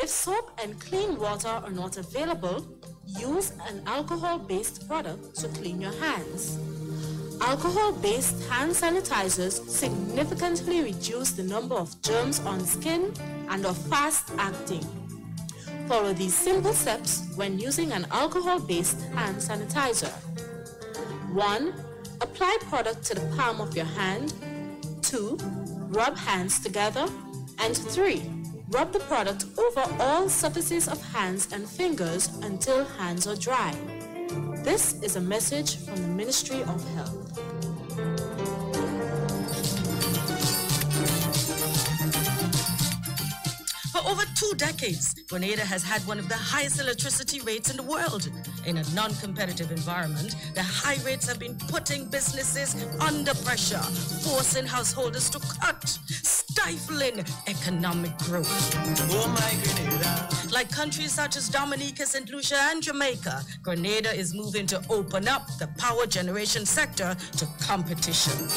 If soap and clean water are not available, use an alcohol-based product to clean your hands. Alcohol-based hand sanitizers significantly reduce the number of germs on skin and are fast-acting. Follow these simple steps when using an alcohol-based hand sanitizer. 1. Apply product to the palm of your hand. 2. Rub hands together. And 3. Rub the product over all surfaces of hands and fingers until hands are dry. This is a message from the Ministry of Health. For over 2 decades, Grenada has had one of the highest electricity rates in the world. In a non-competitive environment, the high rates have been putting businesses under pressure, forcing householders to cut, stifling economic growth. Oh my Grenada. Like countries such as Dominica, St. Lucia, and Jamaica, Grenada is moving to open up the power generation sector to competition.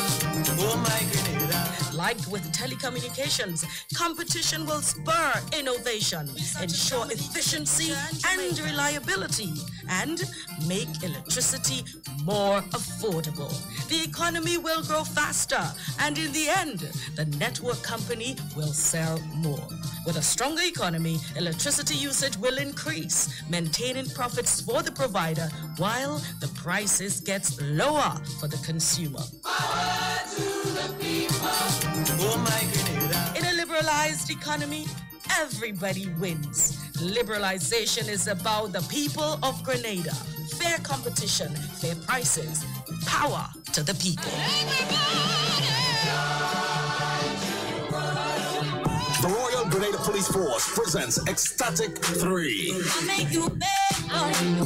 Oh my Grenada. Like with telecommunications, competition will spur innovation, ensure efficiency and reliability, and make electricity more affordable. The economy will grow faster, and in the end, the network company will sell more. With a stronger economy, electricity usage will increase, maintaining profits for the provider while the prices gets lower for the consumer. Power to the people. Oh my Grenada. In a liberalized economy, everybody wins. Liberalization is about the people of Grenada. Fair competition, fair prices, power to the people. The Royal Grenada Police Force presents Ecstatic 3.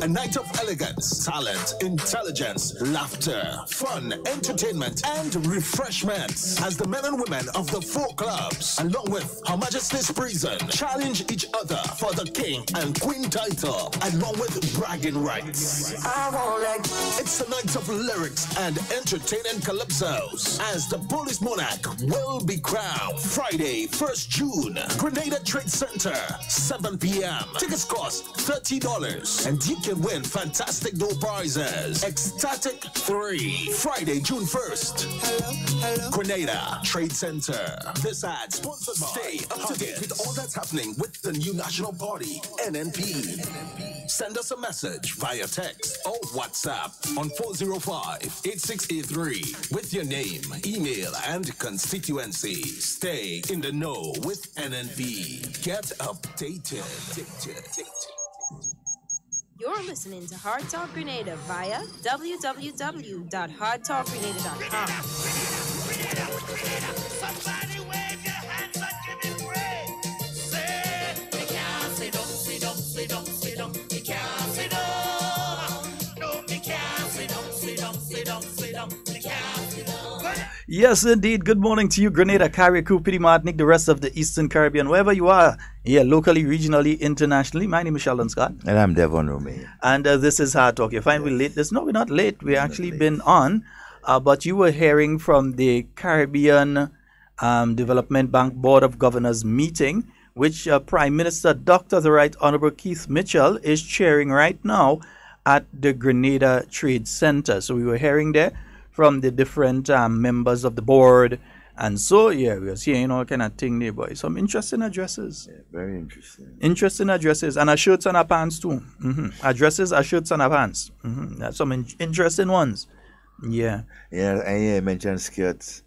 A night of elegance, talent, intelligence, laughter, fun, entertainment, and refreshments as the men and women of the 4 clubs, along with Her Majesty's Prison, challenge each other for the King and Queen title, along with bragging rights. It's a night of lyrics and entertaining calypsos as the police monarch will be crowned Friday, 1st June, Grenada Trade Center, 7 p.m. Tickets cost $30. And you can win fantastic door prizes. Ecstatic 3, Friday, June 1st. Hello. Grenada Trade Center. This ad sponsored by. Stay up to date with all that's happening with the new national party, NNP. Send us a message via text or WhatsApp on 405-8683 with your name, email, and constituency. Stay in the know with NNP. Get updated. You're listening to Hard Talk Grenada via www.hardtalkgrenada.com. Somebody wave your hands and give me praise. Say, we can't sit down, sit down, sit down, sit down. We can't sit down. No, we can't sit down, sit down, sit down, sit down. We can't sit down. Yes, indeed. Good morning to you, Grenada, Carriacou, Petit Martinique, the rest of the Eastern Caribbean, wherever you are. Yeah, locally, regionally, internationally. My name is Sheldon Scott. And I'm Devon Romain. And this is Hard Talk. You find we're late. No, we're not late. We've actually been on. But you were hearing from the Caribbean Development Bank Board of Governors meeting, which Prime Minister Dr. the Right Honorable Keith Mitchell is chairing right now at the Grenada Trade Center. So we were hearing there from the different members of the board. And so, yeah, we are seeing all kind of thing there, boy. Some interesting addresses. Yeah, very interesting. Interesting addresses. And our shirts and our pants, too. Addresses, our shirts and our pants. That's some interesting ones. Yeah. Yeah, I mentioned skirts.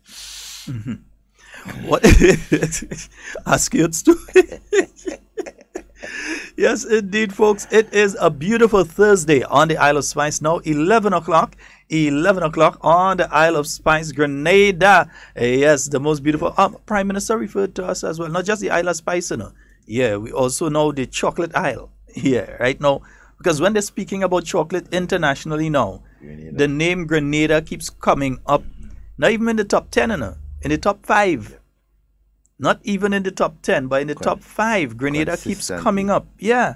What? Our skirts, too. Yes, indeed, folks. It is a beautiful Thursday on the Isle of Spice. Now, 11 o'clock. 11 o'clock on the Isle of Spice, Grenada. Yes, the most beautiful. Prime Minister referred to us as well. Not just the Isle of Spice, you know. Yeah, we also know the Chocolate Isle. Yeah, right now. Because when they're speaking about chocolate internationally now, Grenada. The name Grenada keeps coming up. Not even in the top 10, you know. In the top 5. Not even in the top 10, but in the top 5, Grenada keeps coming up. Yeah.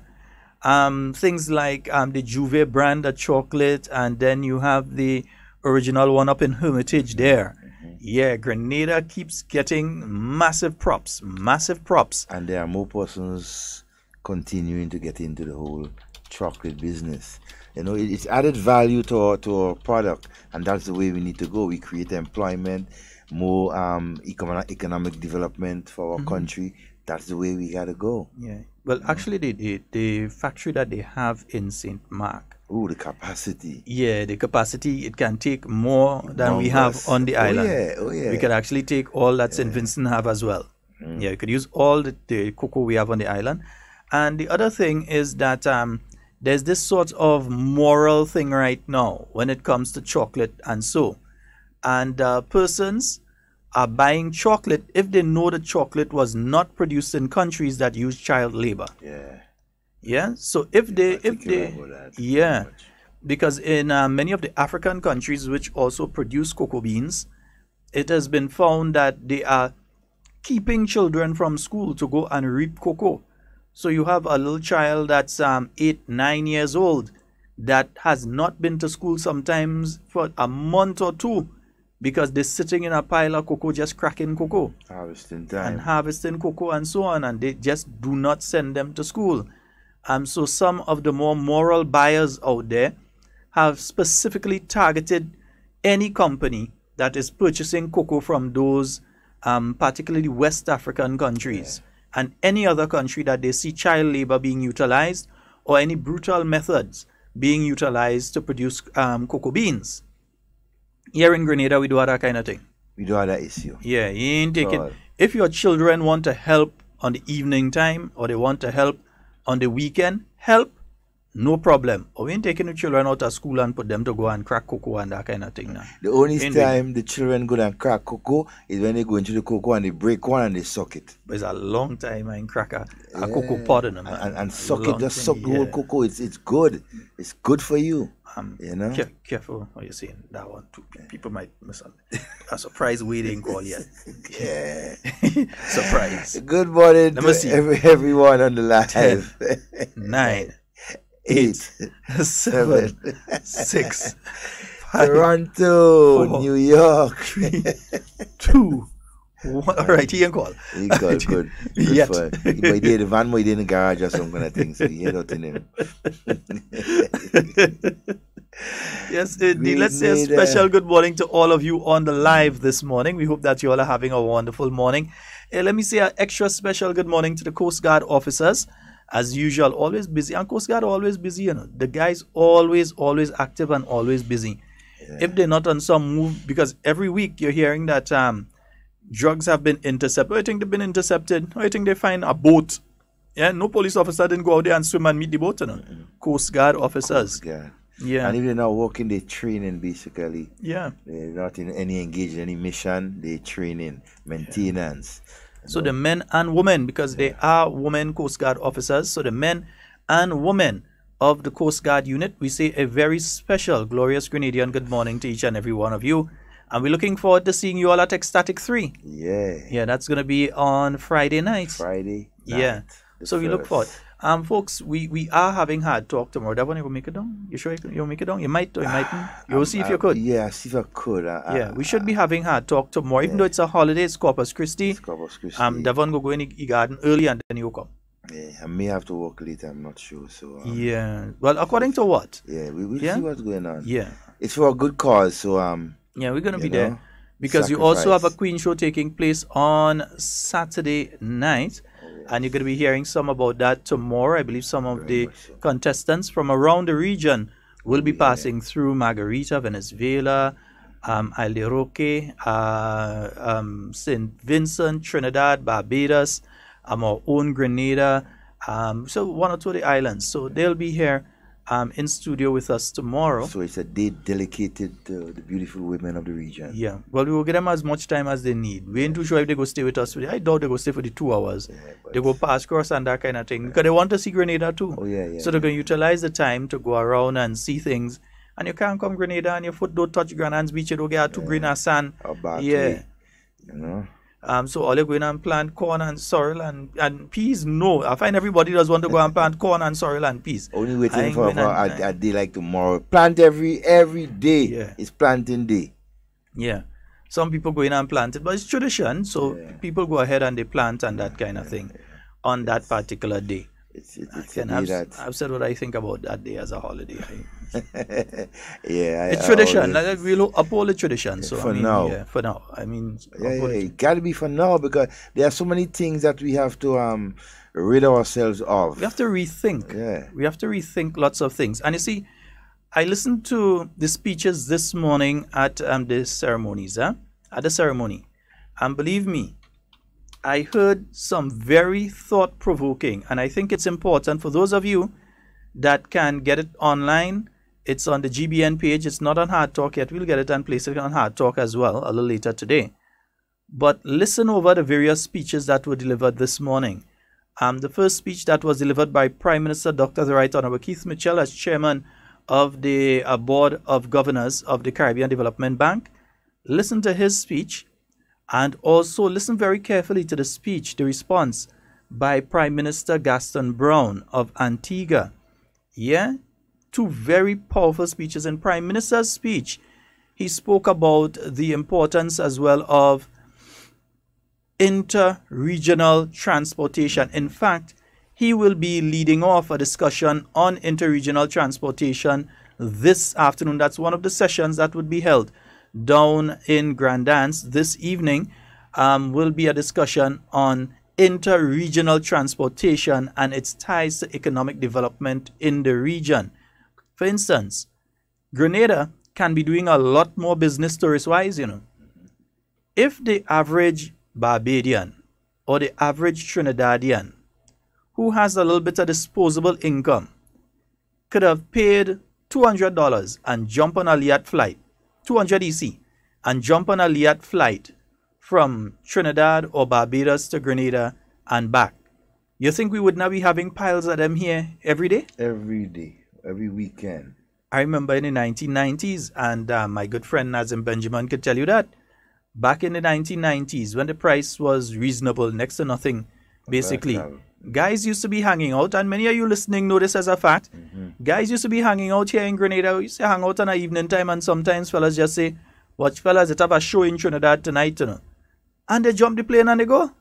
Things like the Juve brand of chocolate, and then you have the original one up in Hermitage there. Yeah, Grenada keeps getting massive props. And there are more persons continuing to get into the whole chocolate business. You know, it's added value to our product, and that's the way we need to go. We create employment, more economic development for our country. That's the way we gotta go. Yeah. Well, actually, the factory that they have in St. Mark. Oh, the capacity. Yeah, the capacity, it can take more than we have on the island. Oh yeah. We can actually take all that St. Vincent have as well. Yeah, you could use all the cocoa we have on the island. And the other thing is that there's this sort of moral thing right now when it comes to chocolate and so. And persons are buying chocolate if they know the chocolate was not produced in countries that use child labor. Yeah. So if they because in many of the African countries which also produce cocoa beans, it has been found that they are keeping children from school to go and reap cocoa. So you have a little child that's 8, 9 years old that has not been to school sometimes for a month or two because they're sitting in a pile of cocoa just cracking cocoa. Harvesting time. And harvesting cocoa and so on, and they just do not send them to school. So some of the more moral buyers out there have specifically targeted any company that is purchasing cocoa from those particularly West African countries, and any other country that they see child labor being utilized or any brutal methods being utilized to produce cocoa beans. Here in Grenada, we do that kind of thing. We do have that issue. Yeah, you ain't taking. If your children want to help on the evening time or they want to help on the weekend, help. No problem. Or we ain't taking the children out of school and put them to go and crack cocoa and that kind of thing now. The only time the children go and crack cocoa is when they go into the cocoa and they break one and they suck it. But it's a long time I crack a cocoa pod in them. And suck it, just suck the whole cocoa. It's good. It's good for you. You know? Careful what you're saying. That one too. People might misunderstand. A surprise we didn't call yet. Yeah. Surprise. Good morning to everyone on the live. 10, 9, 8, 7, 6, 5, Toronto, 4, New York, 3, 2, 1. All right, he can call. He called good. Yet. But he did the van, he did in the garage or some kind of thing, so he head out in him. Yes, indeed. Let's say a special good morning to all of you on the live this morning. We hope that you all are having a wonderful morning. Let me say an extra special good morning to the Coast Guard officers. As usual, always busy. And Coast Guard always busy, you know. The guys always active and always busy. Yeah. If they're not on some move, because every week you're hearing that drugs have been intercepted. I think they've been intercepted. I think they find a boat. Yeah, no police officer didn't go out there and swim and meet the boat, you know. Coast Guard officers. Coast Guard. Yeah. And if they're not working, they're training basically. Yeah. They're not engaged in any mission, they're training, maintenance. Yeah. So the men and women, because they are women Coast Guard officers, so the men and women of the Coast Guard unit, we say a very special, glorious Grenadian good morning to each and every one of you. And we're looking forward to seeing you all at Ecstatic 3. Yeah. Yeah, that's going to be on Friday night. Friday night. Yeah. So we look forward. Folks, we are having Hard Talk tomorrow. Devon, you will make it down? You sure you'll make it down? You might or you mightn't. You'll see if you could. Yeah, see if I could. We should be having Hard Talk tomorrow. Even though it's a holiday, it's Corpus Christi. It's Corpus Christi. Devon go in the garden early and then you come. Yeah, I may have to work later, I'm not sure. So yeah. Well, according to what? Yeah, we'll see what's going on. Yeah. It's for a good cause, so yeah, we're gonna be there. Because you also have a Queen show taking place on Saturday night. And you're going to be hearing some about that tomorrow. I believe some of the contestants from around the region will be passing through Margarita, Venezuela, Isle de Roque, St. Vincent, Trinidad, Barbados, our own Grenada. So one or two of the islands. So they'll be here in studio with us tomorrow. So it's a day dedicated to the beautiful women of the region. Yeah. Well, we will give them as much time as they need. We ain't too sure if they go stay with us. I doubt they go stay for the 2 hours. Yeah, they go pass across and that kind of thing. Because they want to see Grenada too. Oh, yeah. So they're going to utilize the time to go around and see things. And you can't come Grenada and your foot don't touch Grenada's beach. You don't get too green as sand. You know. So all you're going and plant corn and sorrel and peas? No. I find everybody does want to go and plant corn and sorrel and peas. Only waiting for a day like tomorrow. Plant every day. Yeah. It's planting day. Yeah. Some people go in and plant it, but it's tradition. So people go ahead and they plant and that kind of thing on that particular day. It's a day that I've said what I think about that day as a holiday. yeah, It's tradition. We'll uphold the tradition. So for now. Yeah, for now. I mean, it got to be for now because there are so many things that we have to rid ourselves of. We have to rethink. Yeah. We have to rethink lots of things. And you see, I listened to the speeches this morning at the ceremonies, at the ceremony. And believe me, I heard some very thought-provoking, and I think it's important for those of you that can get it online. It's on the GBN page. It's not on Hard Talk yet. We'll get it and place it on Hard Talk as well a little later today. But listen over the various speeches that were delivered this morning. The first speech that was delivered by Prime Minister Dr. The Right Honorable Keith Mitchell as chairman of the Board of Governors of the Caribbean Development Bank. Listen to his speech. And also listen very carefully to the speech, the response by Prime Minister Gaston Brown of Antigua. Yeah, two very powerful speeches. In Prime Minister's speech, he spoke about the importance as well of inter-regional transportation. In fact, he will be leading off a discussion on inter-regional transportation this afternoon. That's one of the sessions that would be held down in Grand Anse this evening. Will be a discussion on inter-regional transportation and its ties to economic development in the region. For instance, Grenada can be doing a lot more business tourist-wise, If the average Barbadian or the average Trinidadian who has a little bit of disposable income could have paid $200 and jump on a Liat flight, 200 EC, and jump on a Liat flight from Trinidad or Barbados to Grenada and back, you think we would not be having piles of them here every day? Every day, every weekend. I remember in the 1990s, and my good friend Nazim Benjamin could tell you that, back in the 1990s, when the price was reasonable, next to nothing, basically, guys used to be hanging out, and many of you listening know this as a fact. Guys used to be hanging out here in Grenada. We used to hang out on an evening time, and sometimes fellas just say, watch fellas, it have a show in Trinidad tonight, And they jump the plane and they go.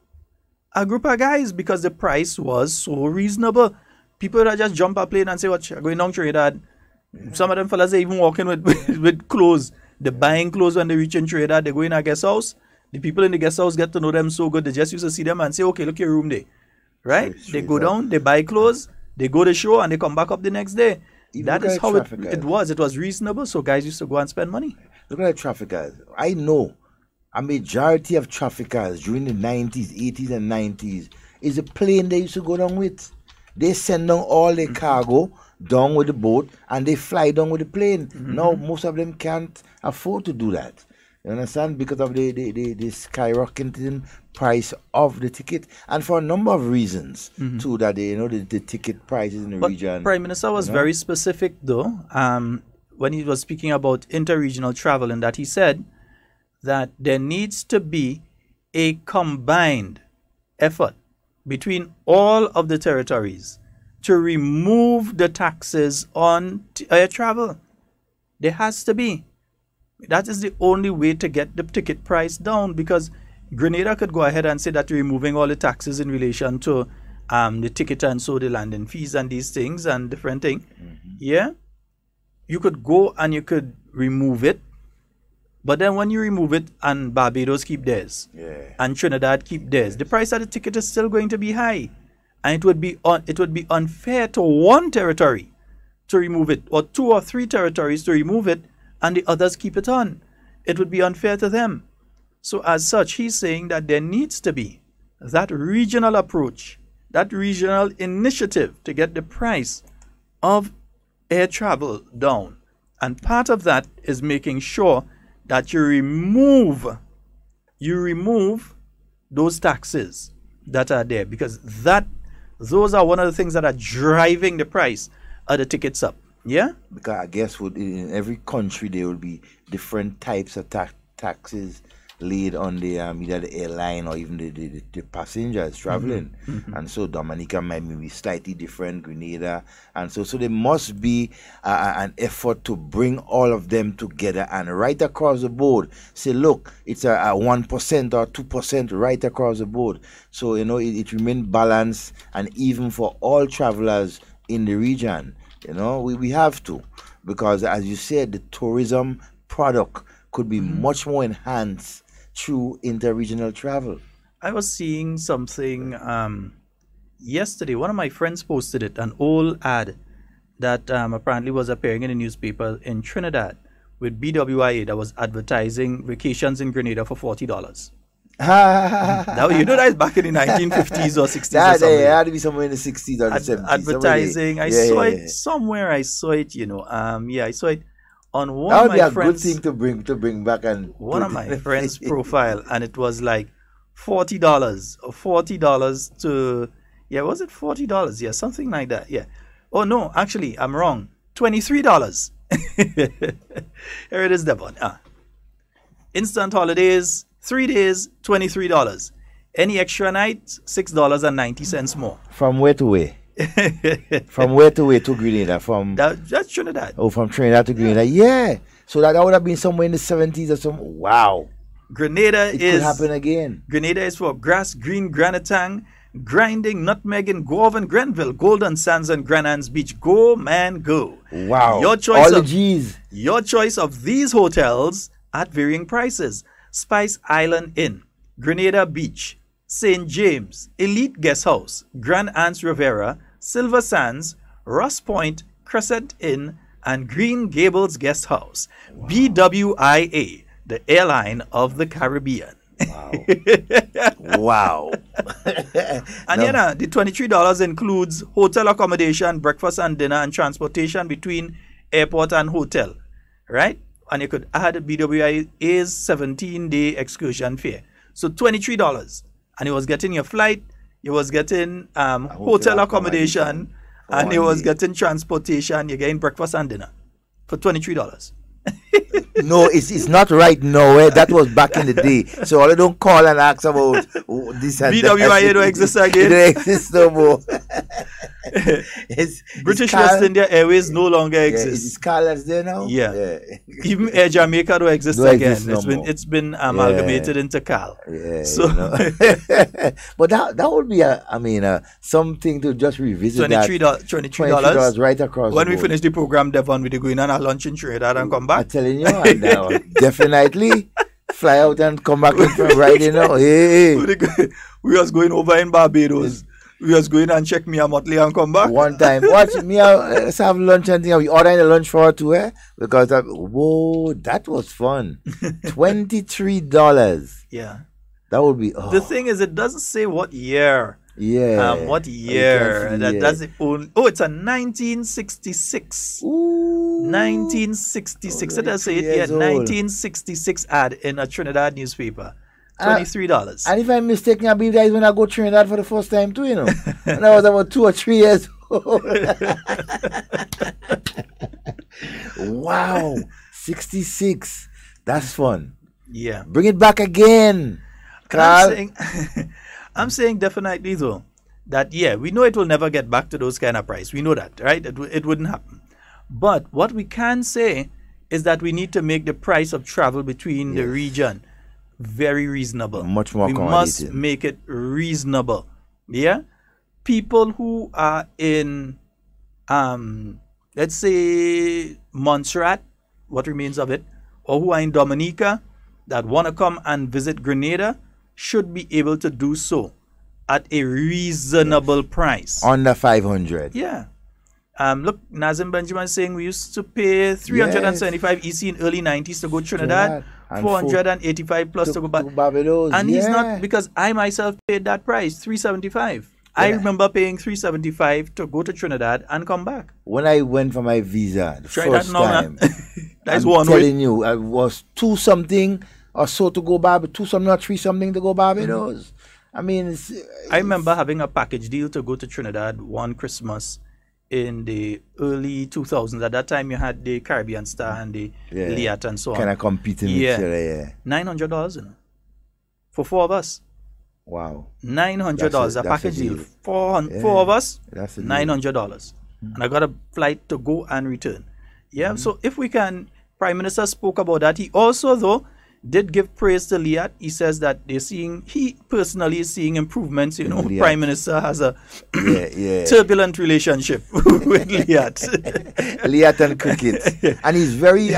A group of guys, because the price was so reasonable. People that just jump a plane and say, watch, I'm going down Trinidad. Some of them fellas are even walking with clothes. They're buying clothes when they reach in Trinidad. They go in a guest house. The people in the guest house get to know them so good. They just used to see them and say, okay, look your room there. Right? They go down, they buy clothes, they go to the show, and they come back up the next day. That is how it was. It was reasonable, so guys used to go and spend money. Look at the traffickers. I know a majority of traffickers during the 90s, 80s, and 90s is a plane they used to go down with. They send down all their cargo down with the boat and they fly down with the plane. Now, most of them can't afford to do that. You understand? Because of the skyrocketing price of the ticket, and for a number of reasons too, that the ticket prices in the region. Prime Minister was very specific though, when he was speaking about inter-regional travel, and that he said that there needs to be a combined effort between all of the territories to remove the taxes on air travel. There has to be. That is the only way to get the ticket price down, because Grenada could go ahead and say that removing all the taxes in relation to the ticket and so the landing fees and these things and different things. Yeah, you could go and you could remove it, but then when you remove it and Barbados keep theirs, and Trinidad keep theirs, the price of the ticket is still going to be high, and it would be unfair to one territory to remove it, or 2 or 3 territories to remove it, and the others keep it on. It would be unfair to them. So as such, he's saying that there needs to be that regional approach, that regional initiative to get the price of air travel down. And part of that is making sure that you remove those taxes that are there, because those are one of the things that are driving the price of the tickets up. Yeah? Because I guess in every country there will be different types of taxes, laid on the either the airline or even the passengers traveling. And so Dominica might be slightly different, Grenada, and so there must be an effort to bring all of them together and right across the board say, look, it's a 1% or 2% right across the board. So it remains balanced and even for all travelers in the region. We have to, because as you said, the tourism product could be much more enhanced through interregional travel. I was seeing something yesterday. One of my friends posted it, an old ad that apparently was appearing in the newspaper in Trinidad with BWIA that was advertising vacations in Grenada for $40. Now, that's back in the 1950s or 60s or something. It had to be somewhere in the 60s or the 70s. Advertising. I saw it somewhere. I saw it, I saw it on one that of would my be friends. A good thing to bring back and one of my friends' profile, and it was like $40 or $40 to, was it $40? Yeah, something like that. Yeah. Oh no, actually, I'm wrong. $23. Here it is, Devon. Instant holidays, 3 days, $23. Any extra night, $6.90 more. From where to where? From where to where to Grenada? That's Trinidad. Oh, from Trinidad to Grenada. Yeah. So that would have been somewhere in the 70s or something. Wow. Grenada could happen again. Grenada is for grass, green, granitang, grinding, nutmegging, Govan, Grenville, Golden Sands, and Granans Beach. Go, man, go. Wow. Your choice All the G's. Your choice of these hotels at varying prices. Spice Island Inn, Grenada Beach, St. James, Elite Guest House, Grand Anse Rivera, Silver Sands, Ross Point, Crescent Inn, and Green Gables Guest House. Wow. BWIA, the airline of the Caribbean. Wow. Wow. And the $23 includes hotel accommodation, breakfast and dinner, and transportation between airport and hotel. Right? And you could add BWIA's 17-day excursion fare. So $23. And you was getting your flight, you was getting hotel accommodation, and you was getting transportation. You're getting breakfast and dinner for $23. No, it's not right now. That was back in the day. So I don't call and ask about this and BWIA don't exist again. It don't exist no more. British West India Airways no longer exists. Is Carlos there now? Yeah. Even Air Jamaica don't exist again. It's been amalgamated into Cal. Yeah. So, but that would be something to just revisit. $23 right across. When we finish the program, Devon, we'll go in and lunch in Trinidad and come back. I'm telling you, definitely fly out and come back right now. Hey. We was going over in Barbados. We was going and check Mia Motley and come back. One time, watch Mia, let's have lunch and thing. We ordered a lunch for her too, because that was fun. $23. Yeah, that would be. The thing is, it doesn't say what year. Yeah. What year? That's the only. Oh, it's a 1966. Ooh. 1966. It does say it. Yeah, 1966 ad in a Trinidad newspaper. $23. And if I'm mistaken, I believe that is when I go to Trinidad for the first time too. When I was about 2 or 3 years old. Wow, 66. That's fun. Yeah. Bring it back again, Carl. I'm saying definitely though that we know it will never get back to those kind of price. We know that, right? It wouldn't happen. But what we can say is that we need to make the price of travel between the region very reasonable. Much more accommodating. We must make it reasonable. Yeah? People who are in let's say Montserrat, what remains of it, or who are in Dominica that want to come and visit Grenada should be able to do so at a reasonable price. Under 500. Yeah. Look, Nazim Benjamin saying we used to pay 375 EC in early 90s to go to Trinidad, 485 plus to go back. Barbados. And he's not, because I myself paid that price, 375. I remember paying 375 to go to Trinidad and come back. When I went for my visa the first time, that's I'm telling you, I was 2 something or so to go Barbados, 2 something or 3 something to go Barbados. I mean, I remember having a package deal to go to Trinidad one Christmas in the early 2000s. At that time, you had the Caribbean Star and the Liat and so on. Kind of competing with each other, $900, for 4 of us. Wow. $900, a package deal. Four of us, That's a deal. $900. And I got a flight to go and return. Yeah, so if we can, Prime Minister spoke about that. He also, though, did give praise to Liat. He says that he personally is seeing improvements. You know, Prime Minister has a turbulent relationship with Liat. Liat and cricket. And he's very,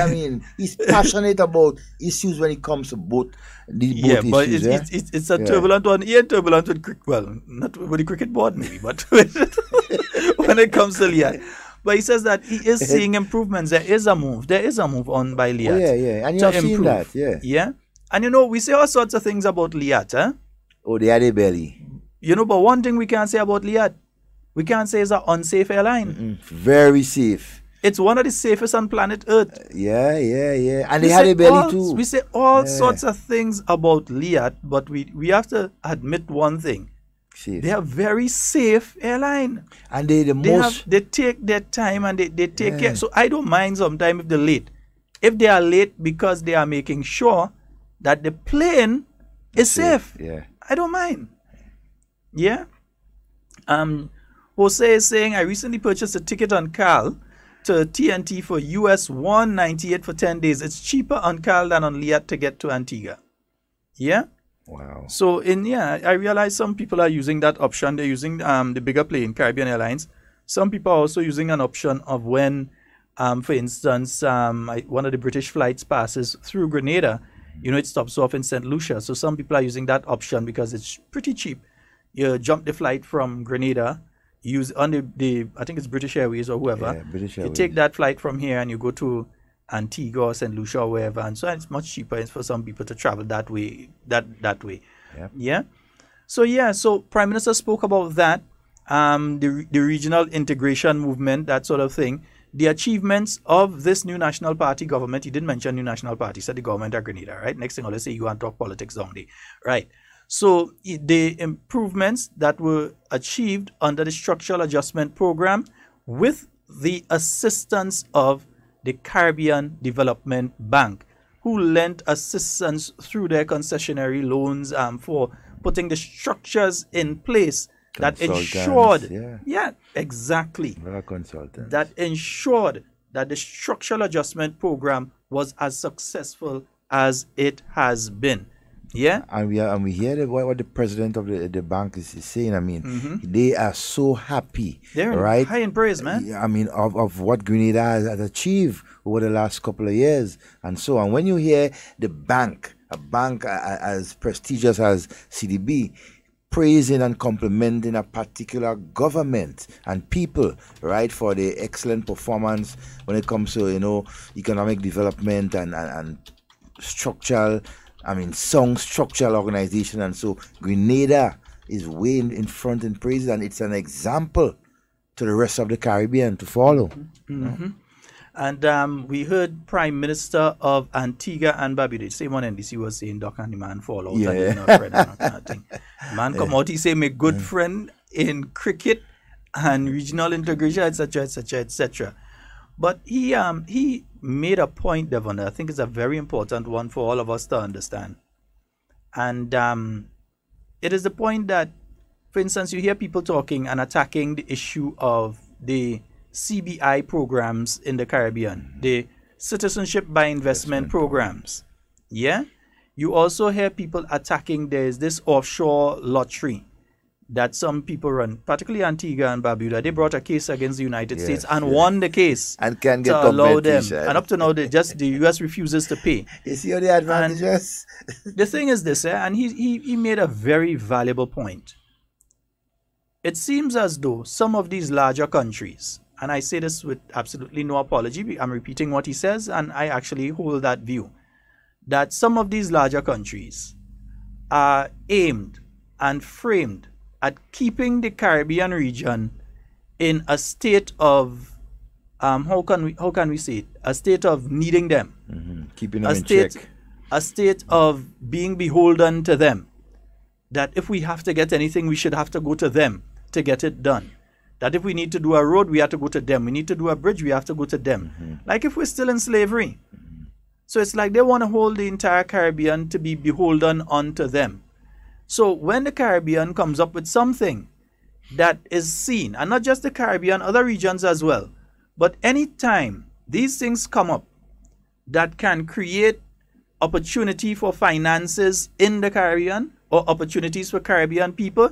he's passionate about issues when it comes to both issues. But it's a turbulent one. He ain't turbulent with cricket. Well, not with the cricket board maybe, but when it comes to Liat. But he says that he is seeing improvements. There is a move on by Liat. And you've seen that, Yeah. And you know, we say all sorts of things about Liat, eh? Oh, they had a belly. You know, but one thing we can't say about Liat, we can't say it's an unsafe airline. Very safe. It's one of the safest on planet Earth. And they had a belly too. We say all sorts of things about Liat, but we have to admit one thing. Safe. They are very safe airline. And they take their time and they take care. So I don't mind sometimes if they're late. If they are late because they are making sure that the plane is safe. I don't mind. Yeah. Jose is saying, I recently purchased a ticket on CAL to TNT for US $198 for 10 days. It's cheaper on CAL than on Liat to get to Antigua. Yeah. Wow. So I realize some people are using that option. They're using the bigger plane, Caribbean Airlines. Some people are also using an option of when, for instance, one of the British flights passes through Grenada, you know, it stops off in St. Lucia. So some people are using that option because it's pretty cheap. You jump the flight from Grenada, use on the I think it's British Airways or whoever. British Airways. You take that flight from here and you go to Antigua or St. Lucia or wherever, and so it's much cheaper for some people to travel that way. That way. So Prime Minister spoke about that, the regional integration movement, that sort of thing, the achievements of this new National Party government. He didn't mention new National Party, he said the government of Grenada, right? Next thing I'll say you want to talk politics down there, right? So the improvements that were achieved under the Structural Adjustment Program with the assistance of the Caribbean Development Bank, who lent assistance through their concessionary loans for putting the structures in place that ensured, that ensured that the Structural Adjustment Program was as successful as it has been. Yeah, and we hear what the president of the bank is saying. I mean, they are so happy. They're high in praise, man. I mean, of what Grenada has achieved over the last couple of years, and so on. When you hear a bank as prestigious as CDB, praising and complimenting a particular government and people, right, for the excellent performance when it comes to economic development and structural. Strong structural organization, and so Grenada is way in front in praise, and it's an example to the rest of the Caribbean to follow. And we heard Prime Minister of Antigua and Barbuda, same one NDC was saying, Doc, and the man fall out. Man come out, he say, my good friend in cricket and regional integration, etc., etc., etc. But he made a point, Devon, I think it's a very important one for all of us to understand. And it is the point that, for instance, you hear people talking and attacking the issue of the CBI programs in the Caribbean, the citizenship by investment programs. Yeah? You also hear people attacking there's this offshore lottery that some people run, particularly Antigua and Barbuda. They brought a case against the United States and won the case and can get to allow them. And up to now, the U.S. refuses to pay. You see all the advantages? The thing is this, and he made a very valuable point. It seems as though some of these larger countries, and I say this with absolutely no apology, I'm repeating what he says, and I actually hold that view, that some of these larger countries are aimed and framed at keeping the Caribbean region in a state of how can we say it? A state of needing them, keeping them in check, a state of being beholden to them. That if we have to get anything, we should have to go to them to get it done. That if we need to do a road, we have to go to them. We need to do a bridge, we have to go to them. Like if we're still in slavery. So it's like they want to hold the entire Caribbean to be beholden unto them. So when the Caribbean comes up with something that is seen, and not just the Caribbean, other regions as well, but anytime these things come up that can create opportunity for finances in the Caribbean or opportunities for Caribbean people,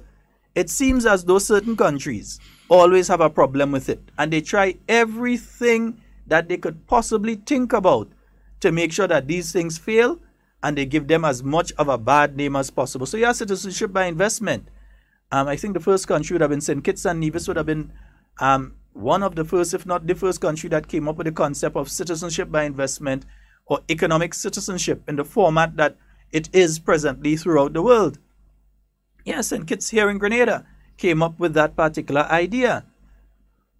it seems as though certain countries always have a problem with it. And they try everything that they could possibly think about to make sure that these things fail, and they give them as much of a bad name as possible. So yeah, citizenship by investment. I think the first country would have been St. Kitts and Nevis would have been one of the first, if not the first country that came up with the concept of citizenship by investment or economic citizenship in the format that it is presently throughout the world. Yes, St. Kitts here in Grenada came up with that particular idea.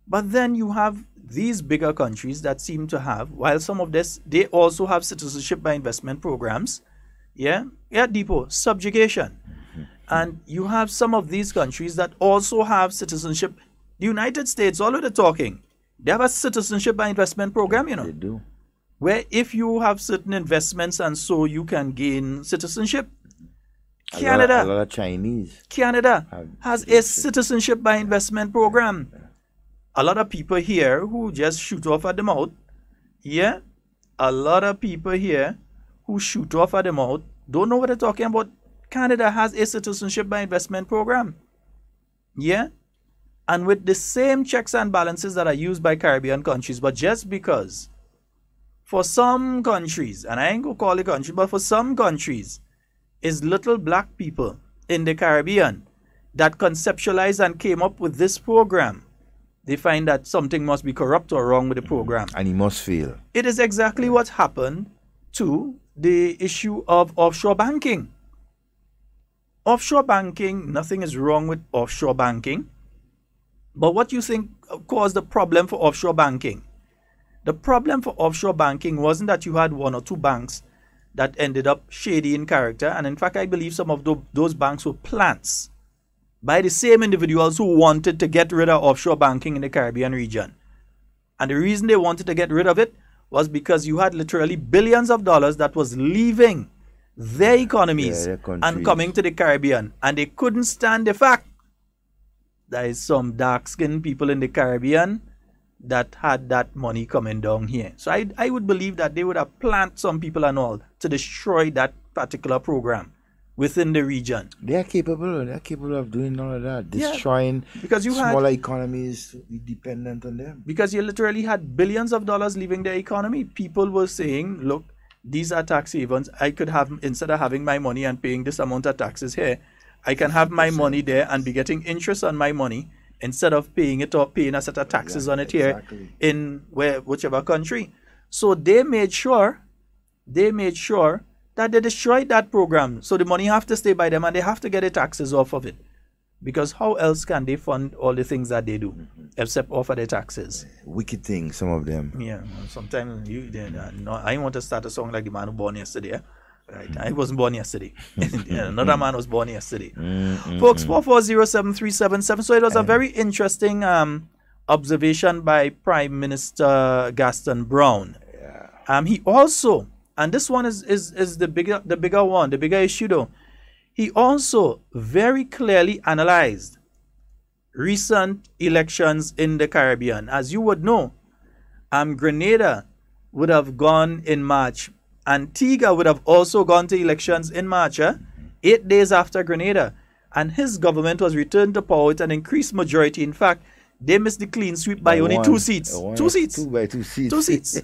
But then you have these bigger countries that seem to have, while some of this, they also have citizenship by investment programs. Yeah, Depot, subjugation. And you have some of these countries that also have citizenship. The United States, all of the talking, they have a citizenship by investment program, you know. They do. Where if you have certain investments and so you can gain citizenship. Canada. A lot of Chinese. Canada has a citizenship by investment program. A lot of people here who just shoot off at the mouth. Yeah. A lot of people here who shoot off at the mouth don't know what they're talking about. Canada has a citizenship by investment program. Yeah. And with the same checks and balances that are used by Caribbean countries, but just because for some countries, and I ain't gonna call it country, but for some countries, is little black people in the Caribbean that conceptualized and came up with this program. They find that something must be corrupt or wrong with the program. And he must fail. It is exactly what happened to the issue of offshore banking. Offshore banking, nothing is wrong with offshore banking. But what you think caused the problem for offshore banking? The problem for offshore banking wasn't that you had one or two banks that ended up shady in character. And in fact, I believe some of those banks were plants by the same individuals who wanted to get rid of offshore banking in the Caribbean region. And the reason they wanted to get rid of it was because you had literally billions of dollars that was leaving their economies and coming to the Caribbean. And they couldn't stand the fact there is some dark-skinned people in the Caribbean that had that money coming down here. So I would believe that they would have planted some people and all to destroy that particular program within the region. They are capable. They are capable of doing all of that. Destroying because you smaller economies dependent on them. Because you literally had billions of dollars leaving their economy. People were saying, look, these are tax havens. I could have, instead of having my money and paying this amount of taxes here, I can have my money there and be getting interest on my money instead of paying it or paying a set of taxes on it here in whichever country. So they made sure that they destroyed that program. So the money have to stay by them and they have to get the taxes off of it. Because how else can they fund all the things that they do except offer their taxes? Wicked things, some of them. Yeah, sometimes I want to start a song like the man who born yesterday. Right. I wasn't born yesterday. Another man was born yesterday. Folks, 4407377. So it was a very interesting observation by Prime Minister Gaston Brown. He also, and this one is the bigger one, the bigger issue though. He also very clearly analyzed recent elections in the Caribbean. As you would know, Grenada would have gone in March. Antigua would have also gone to elections in March, 8 days after Grenada. And his government was returned to power with an increased majority. In fact, they missed the clean sweep by only 2 seats. 2 seats. 2 seats. 2 seats.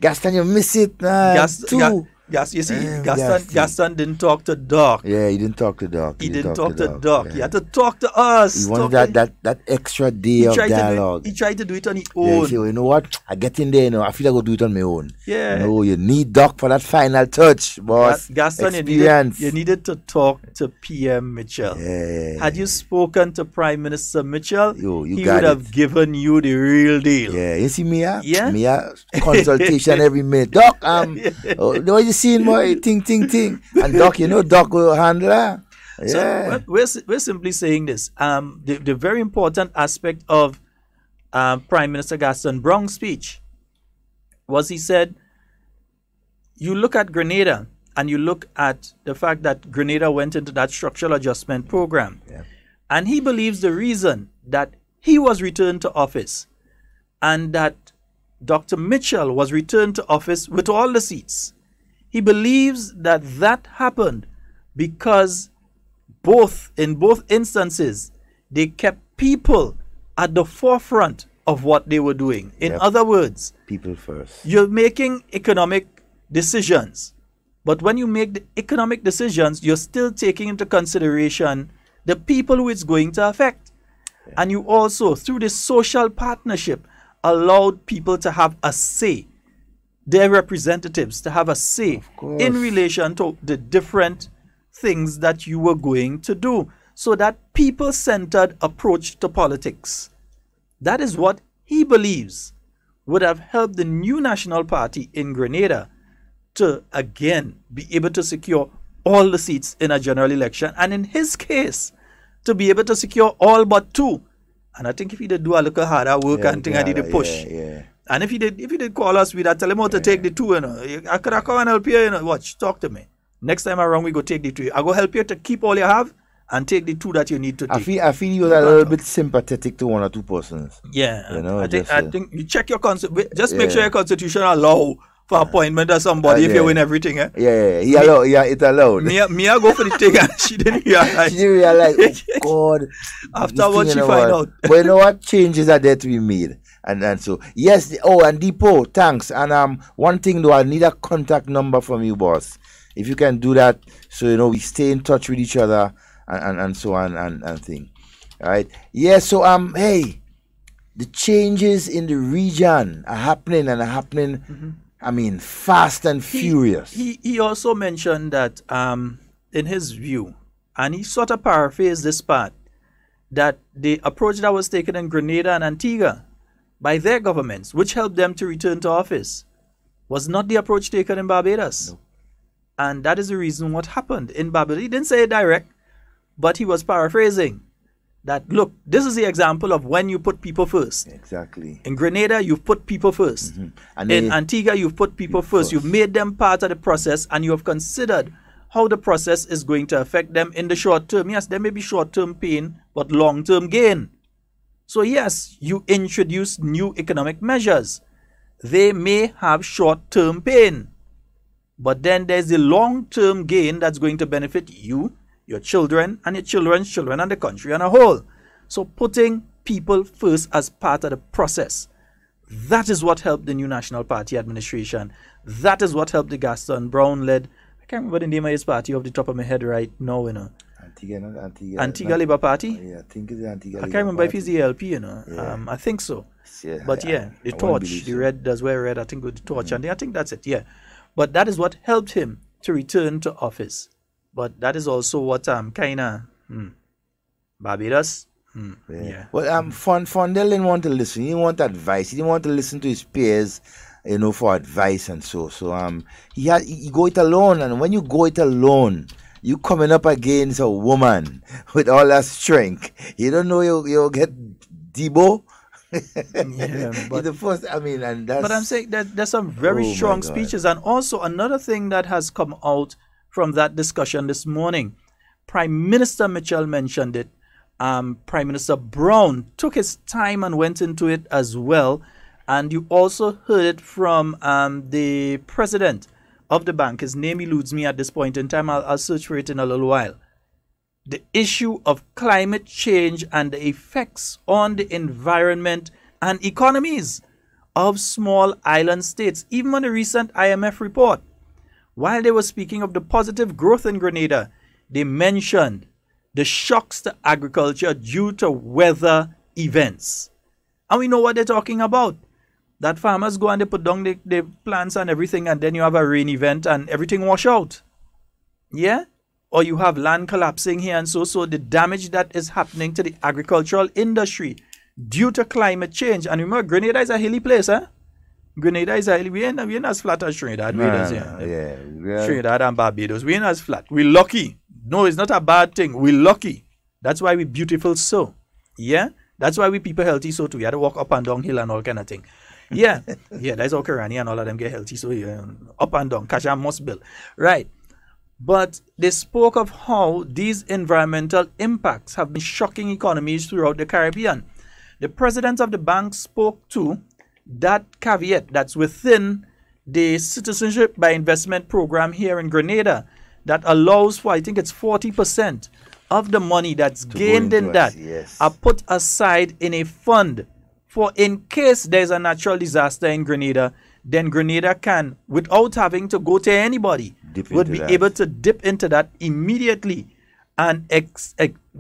Gaston, you miss it. Two. You see, Gaston didn't talk to Doc. Yeah, he didn't talk to Doc. He didn't talk to Doc. He had to talk to us. He wanted that extra day of dialogue. He tried to do it on his own. He said, well, you know what? I get in there, I feel I go do it on my own. Yeah. You need Doc for that final touch, boss. Gaston, you needed to talk to PM Mitchell. Yeah. Had you spoken to Prime Minister Mitchell, he would have given you the real deal. Yeah, you see me, consultation every minute. Doc, what you seeing, boy? Ting. And Doc, Doc will handle that. Yeah. So we're simply saying this. The very important aspect of Prime Minister Gaston Brown's speech was he said, you look at Grenada and you look at the fact that Grenada went into that structural adjustment program, and he believes the reason that he was returned to office and that Dr. Mitchell was returned to office with all the seats, he believes that that happened because in both instances, they kept people at the forefront of what they were doing. In other words, people first. You're making economic decisions, but when you make the economic decisions, you're still taking into consideration the people who it's going to affect. And you also, through this social partnership, allowed people to have a say, their representatives to have a say in relation to the different things that you were going to do. So that people-centered approach to politics, that is what he believes would have helped the new National Party in Grenada to again be able to secure all the seats in a general election, and in his case, to be able to secure all but 2. And I think if he did do a little harder work and think I did a push. And if he did call us, we'd tell him how to take the 2, you know. I could have come and help you, you know. Watch, talk to me. Next time around, we go take the 2. I go help you to keep all you have and take the 2 that you need to take. I feel you were a little bit sympathetic to 1 or 2 persons. Yeah, you know, I think you check your just make sure your constitution allow for appointment of somebody if you win everything. Eh? It allowed. Mia go for the thing and she didn't realize. She didn't realize. Oh God. Afterwards she find out. But you know what changes are there to be made? And so yes. And Depot, thanks. And one thing though, I need a contact number from you, boss. If you can do that, so you know we stay in touch with each other and so on and thing. All right. Yeah. So hey, the changes in the region are happening and are happening. Mm-hmm. I mean, fast and furious. He also mentioned that in his view, and he sort of paraphrased this part, that the approach that was taken in Grenada and Antigua by their governments, which helped them to return to office, was not the approach taken in Barbados. No. And that is the reason what happened in Barbados. He didn't say it direct, but he was paraphrasing that, look, this is the example of when you put people first. Exactly. In Grenada, you've put people first. Mm-hmm. And in Antigua, you've put people first. You've made them part of the process, and you have considered how the process is going to affect them in the short term. Yes, there may be short-term pain, but long-term gain. So yes, you introduce new economic measures. They may have short-term pain, but then there's the long-term gain that's going to benefit you, your children, and your children's children, and the country on a whole. So putting people first as part of the process, that is what helped the new National Party administration. That is what helped the Gaston Brown-led, I can't remember the name of his party off the top of my head right now, you know. Antigua Labour Party? Yeah, I think it's Antigua I can't remember if it's the LP, you know. Yeah. I think so. Yeah, but yeah, the torch, the red, does wear red, I think with the torch, and I think that's it, yeah. But that is what helped him to return to office. But that is also what Barbados. Yeah. Well, Fondel didn't want to listen. He didn't want advice. He didn't want to listen to his peers, you know, for advice and so. So he go it alone, and when you go it alone, you coming up against a woman with all that strength. You don't know you'll get Debo. Yeah, but the first. I mean, and that's. But I'm saying that there's some very strong speeches, and also another thing that has come out from that discussion this morning. Prime Minister Mitchell mentioned it. Prime Minister Brown took his time and went into it as well. And you also heard it from the president of the bank. His name eludes me at this point in time. I'll search for it in a little while. The issue of climate change and the effects on the environment and economies of small island states. Even on the recent IMF report, while they were speaking of the positive growth in Grenada, they mentioned the shocks to agriculture due to weather events. And we know what they're talking about. That farmers go and they put down the plants and everything, and then you have a rain event and everything wash out. Yeah? Or you have land collapsing here and so the damage that is happening to the agricultural industry due to climate change. And remember, Grenada is a hilly place, huh? Grenada is a hilly. We ain't as flat as Trinidad. Trinidad and Barbados. We ain't as flat. We're lucky. No, it's not a bad thing. We're lucky. That's why we're beautiful so. Yeah? That's why we people healthy so too. We had to walk up and down hill and all kind of thing. Yeah. Yeah, that's how Karani and all of them get healthy so up and down. Cash and must build. Right. But they spoke of how these environmental impacts have been shocking economies throughout the Caribbean. The president of the bank spoke to that caveat that's within the citizenship by investment program here in Grenada that allows for, I think it's 40% of the money that's gained in that are put aside in a fund for in case there's a natural disaster in Grenada, then Grenada can, without having to go to anybody, would be able to dip into that immediately and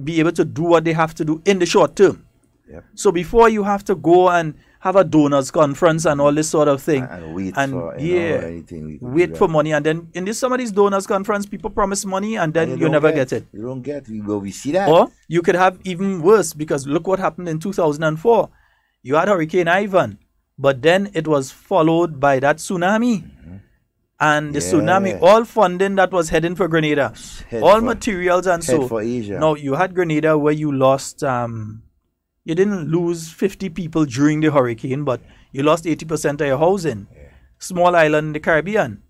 be able to do what they have to do in the short term. Yep. So before you have to go and have a donors conference and all this sort of thing, and wait and for anything, wait for money, and then in some of these donors conference, people promise money and then you never get it. You don't get it. We see that. Or you could have even worse, because look what happened in 2004. You had Hurricane Ivan, but then it was followed by that tsunami. And the tsunami, all funding that was heading for Grenada, materials and so. For Asia. Now, you had Grenada where you lost, you didn't lose 50 people during the hurricane, but you lost 80% of your housing. Small island in the Caribbean.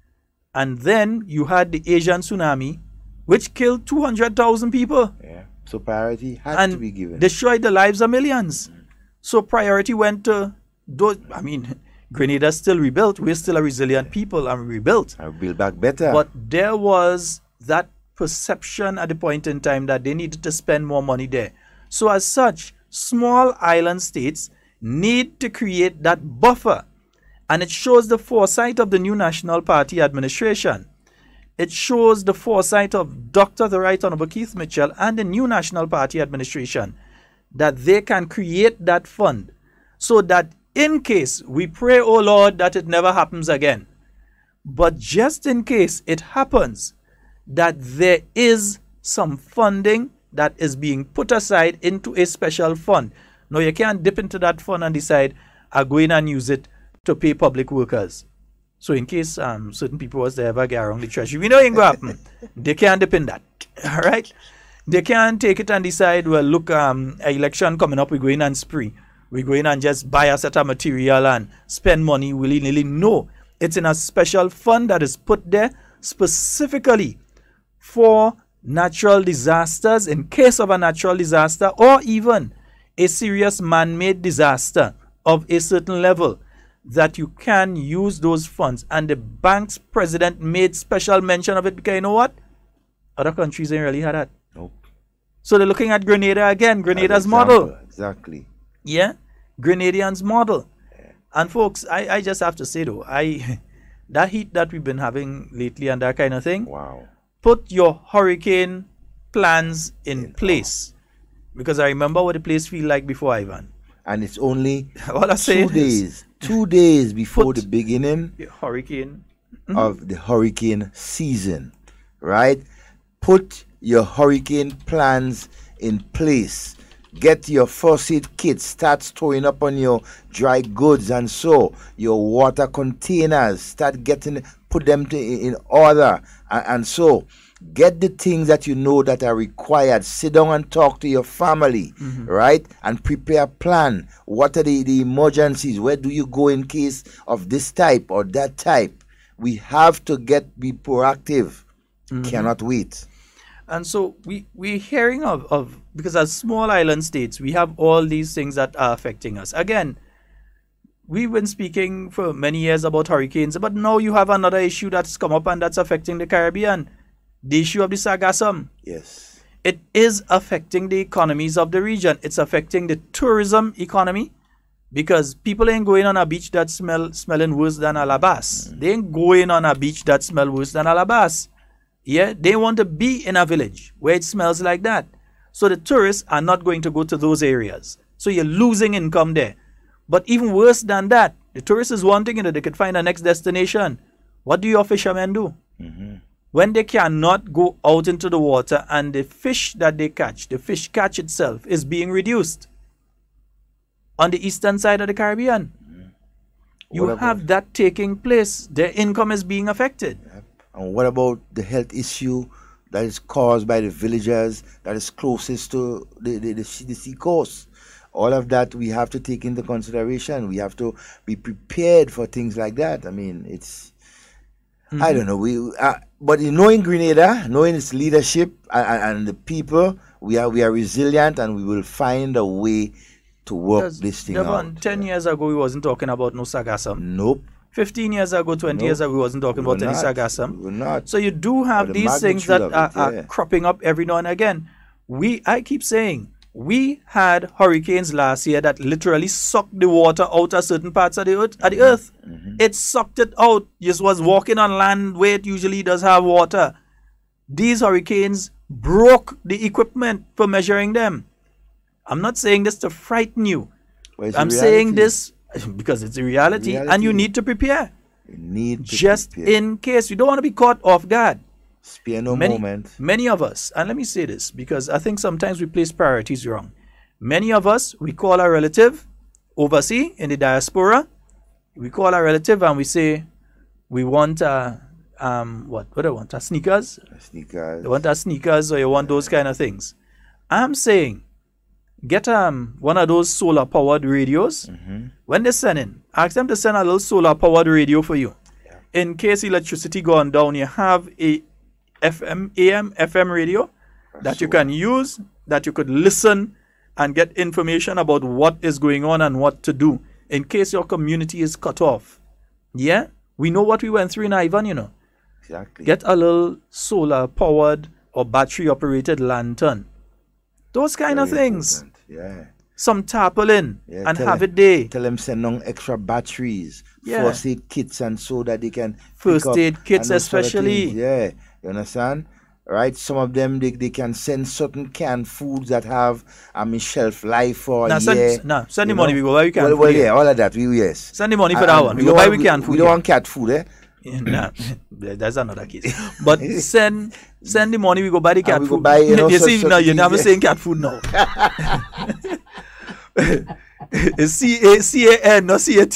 And then you had the Asian tsunami, which killed 200,000 people. So priority had to be given. Destroyed the lives of millions. So priority went to those. I mean, Grenada's still rebuilt. We're still a resilient people and we rebuilt. I build back better. But there was that perception at the point in time that they needed to spend more money there. So as such, small island states need to create that buffer. And it shows the foresight of the new National Party administration. It shows the foresight of Dr. the Right Honorable Keith Mitchell and the new National Party administration that they can create that fund so that in case, we pray, oh Lord, that it never happens again. But just in case it happens, that there is some funding that is being put aside into a special fund. Now, you can't dip into that fund and decide, I'll go in and use it to pay public workers. So in case certain people was there ever get around the treasury, we know it ain't going to happen. They can't dip in that. All right? They can't take it and decide, well, look, an election coming up, we go in and spree. We go in and just buy a set of material and spend money willy-nilly. No, it's in a special fund that is put there specifically for natural disasters, in case of a natural disaster or even a serious man-made disaster of a certain level, that you can use those funds. And the bank's president made special mention of it because you know what? Other countries ain't really had that. Nope. So they're looking at Grenada again, Grenada's model. Exactly. Yeah, Grenadians model. And folks, I just have to say though, that heat that we've been having lately and that kind of thing, wow. Put your hurricane plans in place. Because I remember what the place feel like before Ivan. And it's only all I say 2 days before the beginning hurricane of the hurricane season, right? Put your hurricane plans in place. Get your first aid kit. Start storing up on your dry goods and so your water containers. Start put them in order and so get the things that you know that are required. Sit down and talk to your family, right? And prepare a plan. What are the emergencies? Where do you go in case of this type or that type? We have to be proactive. Cannot wait. And so we're hearing of, because as small island states, we have all these things that are affecting us. Again, we've been speaking for many years about hurricanes, but now you have another issue that's come up and that's affecting the Caribbean. The issue of the sargassum. Yes. It is affecting the economies of the region. It's affecting the tourism economy because people ain't going on a beach that smelling worse than Alabas. They ain't going on a beach that smell worse than Alabas. Yeah, they want to be in a village where it smells like that. So the tourists are not going to go to those areas. So you're losing income there. But even worse than that, the tourists is wanting it, they could find a next destination. What do your fishermen do? When they cannot go out into the water and the fish that they catch, the fish catch itself is being reduced on the eastern side of the Caribbean. You have that taking place. Their income is being affected. And what about the health issue that is caused by the villagers that is closest to the sea coast? All of that we have to take into consideration. We have to be prepared for things like that. I mean, it's I don't know. But knowing Grenada, knowing its leadership and the people, we are resilient, and we will find a way to work this thing out. 10 years ago, we wasn't talking about no sargassum. Nope. 15 years ago, 20 years ago, we wasn't talking about any sargassum. We were not. So you do have these things that are cropping up every now and again. I keep saying, we had hurricanes last year that literally sucked the water out of certain parts of the earth. It sucked it out. You just was walking on land where it usually does have water. These hurricanes broke the equipment for measuring them. I'm not saying this to frighten you. I'm saying this because it's a reality, and you need to prepare. Just in case. You don't want to be caught off guard. Spare no moment. Many of us, and let me say this, because I think sometimes we place priorities wrong. Many of us, we call our relative overseas in the diaspora. We call our relative and we say, we want what do I want? Sneakers? Sneakers. You want sneakers, or you want those kind of things. I'm saying, get one of those solar powered radios. When they send in, ask them to send a little solar powered radio for you. In case electricity gone down, you have a AM/FM radio that you can use, that you could listen and get information about what is going on and what to do in case your community is cut off. Yeah, we know what we went through in Ivan, you know. Exactly. Get a little solar powered or battery operated lantern. Those kind of things. Important. Yeah. Some tarpaulin and have it there. Tell them send on extra batteries, first aid kits, and so that they can first aid kits especially. Yeah, you understand? Right? Some of them they can send certain canned foods that have shelf life for a year. Send the money, we go buy we canned food. Well, yeah, all of that. Yes. Send the money for that one. We go buy we canned food. We don't want cat food, eh? Nah, that's another case. But send the money, we go buy the cat food. Buy, you see, now you're never saying cat food now. It's CAN, not CAT.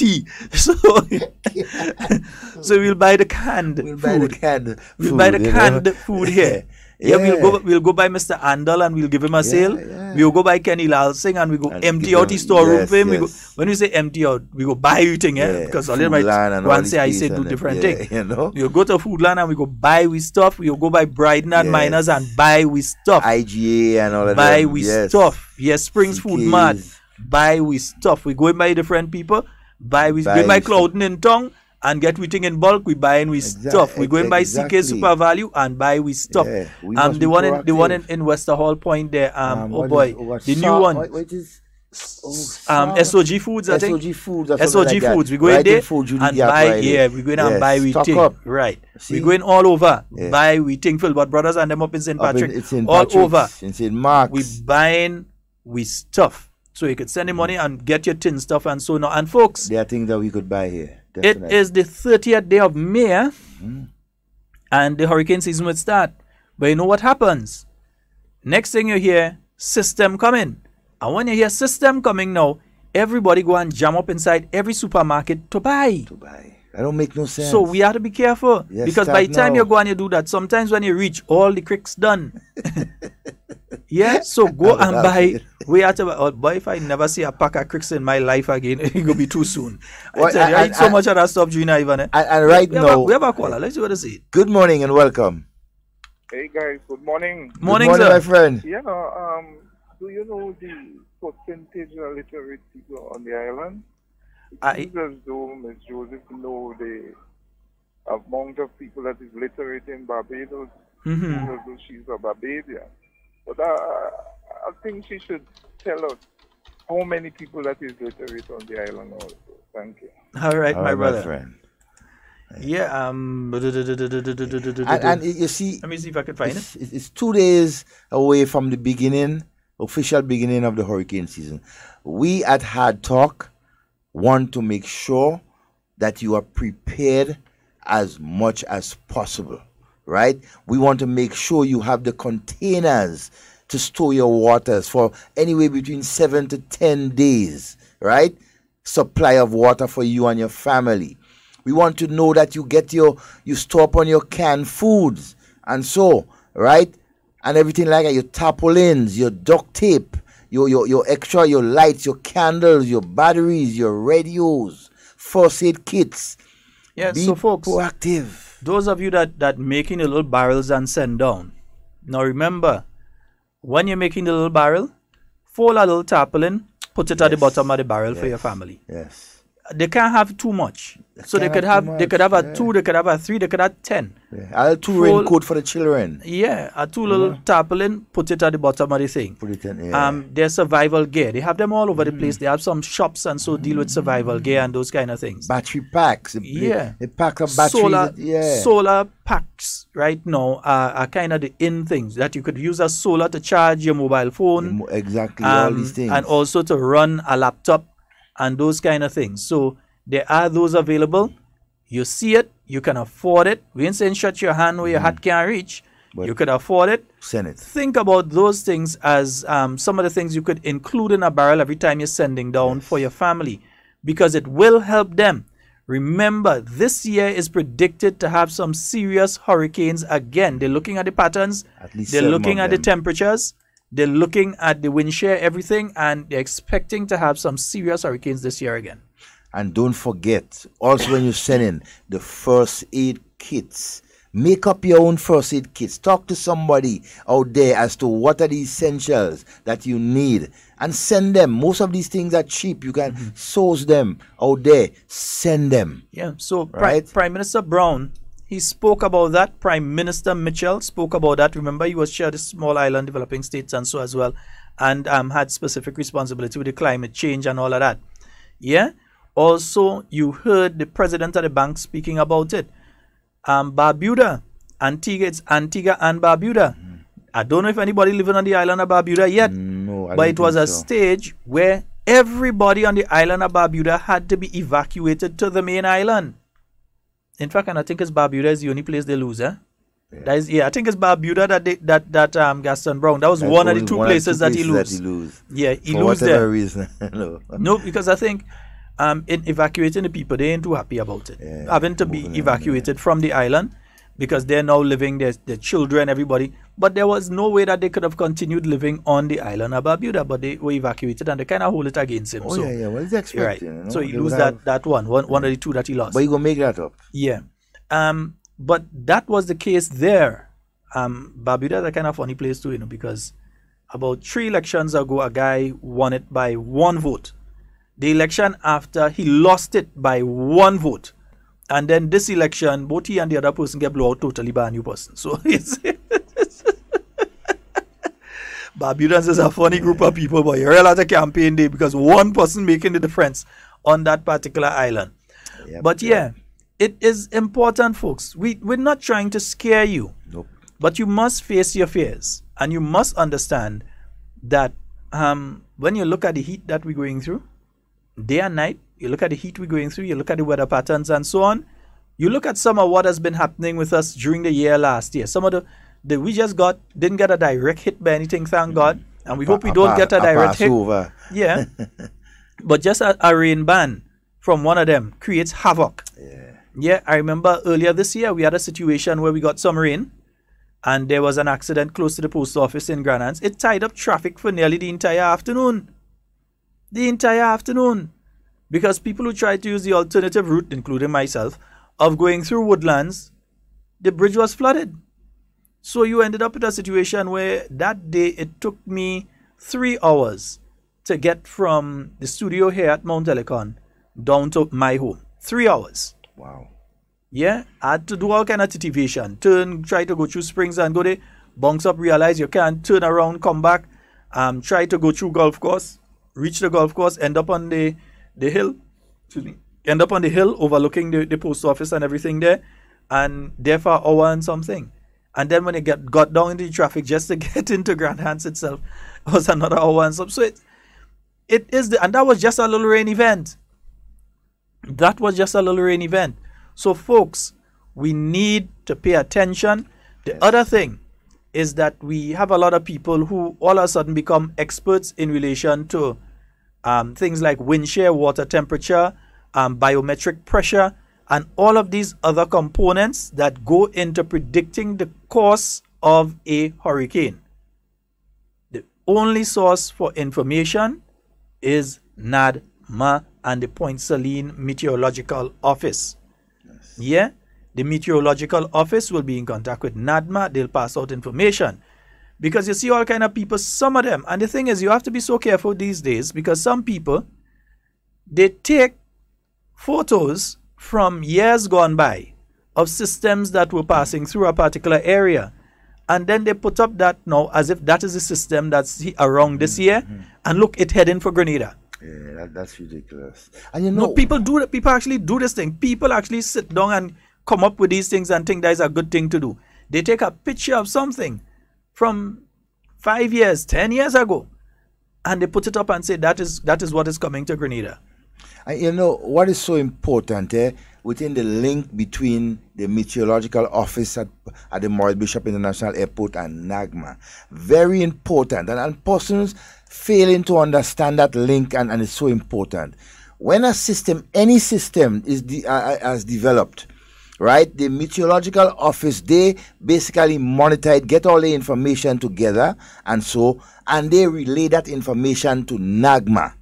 So we'll buy the canned food. We'll buy the canned food here. Yeah, we'll go by Mr. Andal and we'll give him a sale. We'll go by Kenny Lalsing and we go empty out his storeroom for him. We go, when we say empty out, we go buy everything, because all might once say I say do different thing. You know? We'll go to Foodland and we go buy we stuff. We'll go by Bryden and Miners and buy we stuff. IGA and all of that. Buy we stuff. Yes, Springs Food Mart. Buy we stuff. We go by different people. We go by Clouding in Tongue and get we thing in bulk. We buy and we stuff. We go and buy CK Super Value and buy we stuff. The one in Wester Hall Point there. The new one. What is SOG Foods, I think. SOG Foods. SOG Foods. We go in there and buy. Yeah, we go in and buy we thing. Right. We go in all over. Buy we thing. Philbert Brothers and them up in St. Patrick. All over. In St. Mark's. We buying we stuff. So you could send the money and get your tin stuff and so on. And folks, there are things that we could buy here. Definitely. It is the 30th day of May, and the hurricane season would start. But you know what happens? Next thing you hear, system coming. And when you hear system coming now, everybody go and jam up inside every supermarket to buy. That don't make no sense. So we have to be careful. Because by the time you go and you do that, sometimes when you reach, all the creeks done. So go and buy. We have to, boy, if I never see a pack of cricks in my life again, it will be too soon. I eat so much of that stuff during Ivan. And right now, we have a caller. Let's see what they say. Good morning and welcome. Hey guys, good morning. Morning, sir. my friend. Yeah, do you know the percentage of literate people on the island? It seems as though Ms. Joseph know the amount of people that is literate in Barbados. As though she's a Barbadian. But I think she should tell us how many people that is literate on the island also. Thank you. All right, my brother. My friend. Yeah, and you see, let me see if I can find it. It's 2 days away from the official beginning of the hurricane season. We at Hard Talk want to make sure that you are prepared as much as possible, right? We want to make sure you have the containers to store your waters for anywhere between 7 to 10 days, right? Supply of water for you and your family. We want to know that you store up on your canned foods and so, right? And everything like that, your tarpaulins, your duct tape, your extra, your lights, your candles, your batteries, your radios, first aid kits. Yeah, so folks, proactive. those of you that making the little barrels and send down. Now remember, when you're making the little barrel, fold a little tarpaulin, put it at the bottom of the barrel for your family. Yes. They can't have too much. So they could have a 2, they could have a 3, they could have 10. Yeah. I'll 2 raincoat for the children. Yeah, a 2 little tarpaulin, put it at the bottom of the thing. Put it in, their survival gear. They have them all over the place. They have some shops and so deal with survival gear and those kind of things. Battery packs. They pack up batteries. Solar packs right now are kind of the in things that you could use as solar to charge your mobile phone. Exactly, all these things. And also to run a laptop and those kind of things. So there are those available. You see it, you can afford it. We ain't saying shut your hand where your hat can't reach. But you could afford it. Send it. Think about those things as some of the things you could include in a barrel every time you're sending down for your family, because it will help them. Remember, this year is predicted to have some serious hurricanes again. They're looking at the patterns. They're looking at the temperatures. They're looking at the wind shear, everything, and they're expecting to have some serious hurricanes this year again. And don't forget, also when you send in the first aid kits, make up your own first aid kits. Talk to somebody out there as to what are the essentials that you need and send them. Most of these things are cheap. You can source them out there. Send them. Yeah, so Prime Minister Brown, he spoke about that. Prime Minister Mitchell spoke about that. Remember, he was chair of the small island developing states and so as well, and had specific responsibility with the climate change and all of that. Yeah. Also, you heard the president of the bank speaking about it. Barbuda, it's Antigua and Barbuda. I don't know if anybody living on the island of Barbuda yet, but it was a stage where everybody on the island of Barbuda had to be evacuated to the main island. In fact, and I think it's Barbuda is the only place they lose, eh? I think it's Barbuda that Gaston Brown. That was one of the two places that he lose. Yeah, he for lose whatever there. Reason. No, because I think in evacuating the people, they ain't too happy about it. Having to be evacuated from the island because they're now living, their children, everybody. But there was no way that they could have continued living on the island of Barbuda, but they were evacuated and they kind of hold it against him. Well, he's expecting. Right. You know? So he lose that one of the two that he lost. But he gonna make that up. Yeah. But that was the case there. Barbuda is a kind of funny place too, because about 3 elections ago, a guy won it by 1 vote. The election after, he lost it by 1 vote. And then this election, both he and the other person get blown out totally by a new person. So it's Barbudans is a funny group of people, but you realize a campaign day because one person making the difference on that particular island. But it is important, folks. We're not trying to scare you. Nope. But you must face your fears. And you must understand that when you look at the heat that we're going through, day and night, you look at the heat we're going through, you look at the weather patterns and so on, you look at some of what has been happening with us during the year last year. Some of the we just didn't get a direct hit by anything, thank God. And we hope we don't get a direct hit. Yeah. But just a rain ban from one of them creates havoc. Yeah, I remember earlier this year, we had a situation where we got some rain and there was an accident close to the post office in Granans. It tied up traffic for nearly the entire afternoon. Because people who tried to use the alternative route, including myself, of going through Woodlands, the bridge was flooded. So you ended up with a situation where that day it took me 3 hours to get from the studio here at Mount Helicon down to my home. 3 hours. Wow. Yeah, I had to do all kind of titivation. Try to go through Springs and go there, bounce up, realize you can't, turn around, come back, try to go through golf course, reach the golf course, end up on the hill, end up on the hill overlooking the post office and everything there, and there for an hour and something. And then when it got down into the traffic just to get into Grand Hands itself, it was another hour and some. So it is, and that was just a little rain event. So folks, we need to pay attention. The other thing is that we have a lot of people who all of a sudden become experts in relation to things like wind shear, water temperature, biometric pressure, and all of these other components that go into predicting the course of a hurricane. The only source for information is NADMA and the Point Saline Meteorological Office. Yeah? The meteorological office will be in contact with NADMA. They'll pass out information. Because you see all kind of people, some of them, and the thing is, you have to be so careful these days because some people, they take photos from years gone by of systems that were passing through a particular area. And then they put up that now as if that is a system that's around this year. And look, it's heading for Grenada. Yeah, that's ridiculous. And you know, no, people actually do this thing. People actually sit down and come up with these things and think that is a good thing to do. They take a picture of something from 5 years, 10 years ago, and they put it up and say that is what is coming to Grenada. And you know what is so important within the link between the meteorological office at the Maurice Bishop International Airport and NAGMA. Very important, and persons failing to understand that link, and it's so important. When a system, any system is has developed, right? The meteorological office, they basically monitor it, get all the information together, and they relay that information to NAGMA.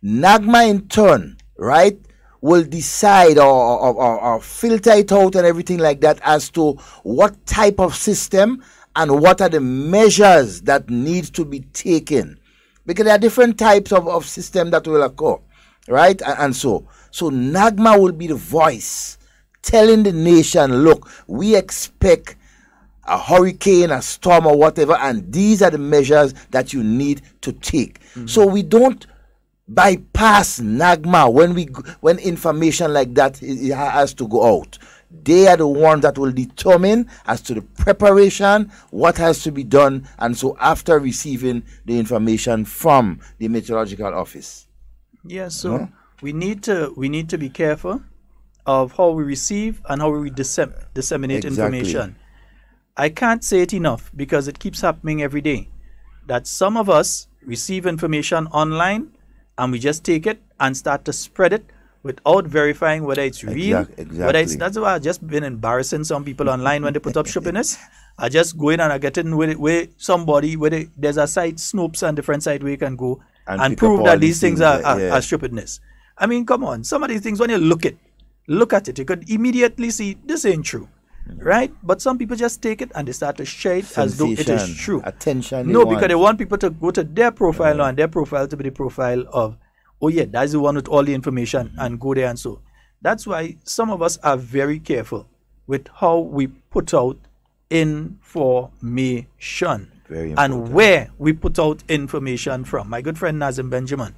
NAGMA in turn, right, will decide or filter it out and everything like that as to what type of system and what are the measures that need to be taken. Because there are different types of system that will occur, right? And so NAGMA will be the voice telling the nation, look, we expect a hurricane, a storm or whatever, and these are the measures that you need to take. So we don't bypass NAGMA when information like that has to go out. They are the ones that will determine as to the preparation, what has to be done, and so after receiving the information from the meteorological office. Yes, so we need to be careful of how we receive and how we disseminate information. I can't say it enough because it keeps happening every day that some of us receive information online and we just take it and start to spread it without verifying whether it's real. Whether it's, that's why I've just been embarrassing some people online when they put up stupidness. I just go in and I get in with somebody where there's a site, Snopes and different site where you can go and prove that these things are stupidness. I mean, come on, some of these things when you look at it, you could immediately see this ain't true. Right? But some people just take it and they start to share it as though it is true. Attention. No, because they want people to go to their profile now and their profile to be the profile of, oh yeah, that's the one with all the information and go there and so. That's why some of us are very careful with how we put out information and where we put out information from. My good friend Nazim Benjamin,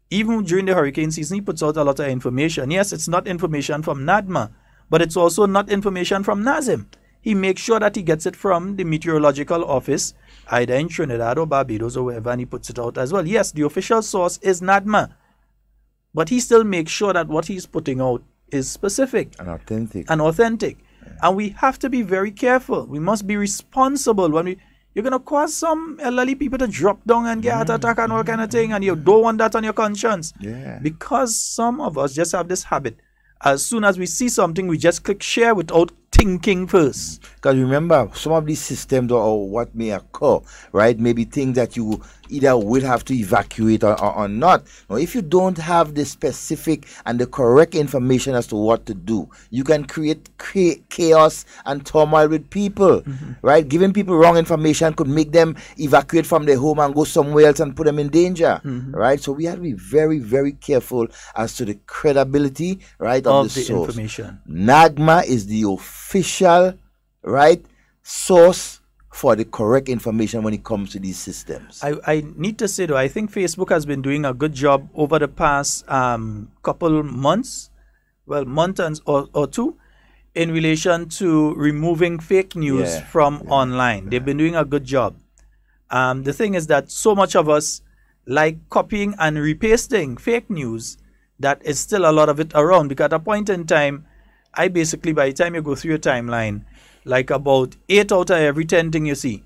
even during the hurricane season, he puts out a lot of information. Yes, it's not information from NADMA, but it's also not information from Nazim. He makes sure that he gets it from the meteorological office, either in Trinidad or Barbados or wherever, and he puts it out as well. Yes, the official source is NADMA, but he still makes sure that what he's putting out is specific and authentic. Yeah. And we have to be very careful. We must be responsible when you're going to cause some elderly people to drop down and get heart attack and all kind of thing, and you don't want that on your conscience. Yeah. Because some of us just have this habit. As soon as we see something, we just click share without thinking first. Because remember, some of these systems or what may occur, right, maybe things that you either will have to evacuate or not. Now, if you don't have the specific and the correct information as to what to do, you can create chaos and turmoil with people, right? Giving people wrong information could make them evacuate from their home and go somewhere else and put them in danger, right? So we have to be very, very careful as to the credibility, right, of the source. Information. NAGMA is the official, right, source for the correct information when it comes to these systems. I need to say though, I think Facebook has been doing a good job over the past couple months, well, month or two, in relation to removing fake news from online. They've been doing a good job. The thing is that so much of us like copying and repasting fake news that is still a lot of it around, because at a point in time, I basically, by the time you go through your timeline, like about 8 out of every 10 thing you see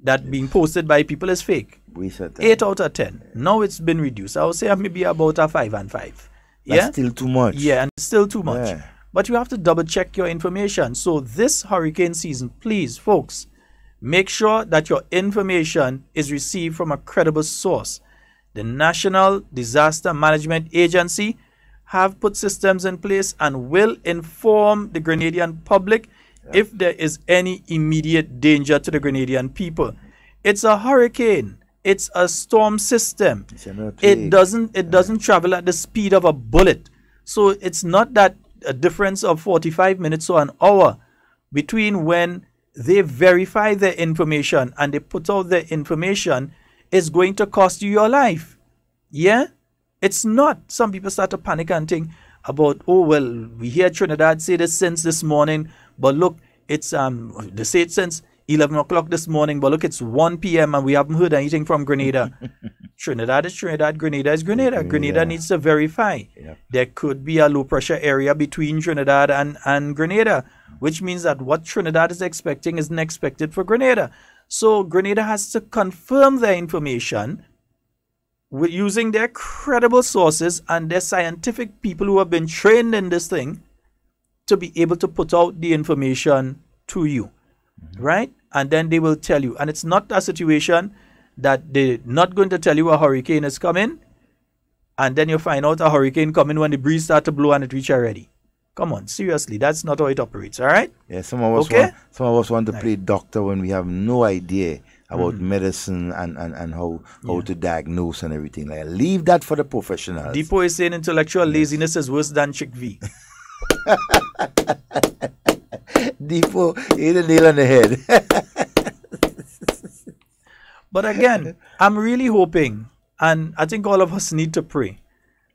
that being posted by people is fake. 8 out of 10. Now it's been reduced. I would say maybe about a 5 and 5. That's still too much. Yeah, and still too much. But you have to double check your information. So this hurricane season, please, folks, make sure that your information is received from a credible source. The National Disaster Management Agency have put systems in place and will inform the Grenadian public if there is any immediate danger to the Grenadian people. It's a hurricane. It's a storm system. It doesn't travel at the speed of a bullet. So it's not that a difference of 45 minutes or an hour between when they verify their information and they put out their information is going to cost you your life. Yeah? It's not. Some people start to panic and think about, oh, well, we hear Trinidad say this since this morning, but look, it's they say it since 11 o'clock this morning, but look, it's 1 p.m. and we haven't heard anything from Grenada. Trinidad is Trinidad, Grenada is Grenada. Grenada needs to verify. Yep. There could be a low pressure area between Trinidad and Grenada, which means that what Trinidad is expecting isn't expected for Grenada. So Grenada has to confirm their information with using their credible sources and their scientific people who have been trained in this thing to be able to put out the information to you, right? And then they will tell you. And it's not a situation that they're not going to tell you a hurricane is coming, and then you find out a hurricane coming when the breeze start to blow and it reach already. Come on, seriously, that's not how it operates, all right? Yeah, some of us want to play doctor when we have no idea about medicine and how to diagnose and everything. Like, leave that for the professionals. Deepo is saying intellectual laziness is worse than Chick V. Deepo, you hit a nail on the head. But again, I'm really hoping, and I think all of us need to pray,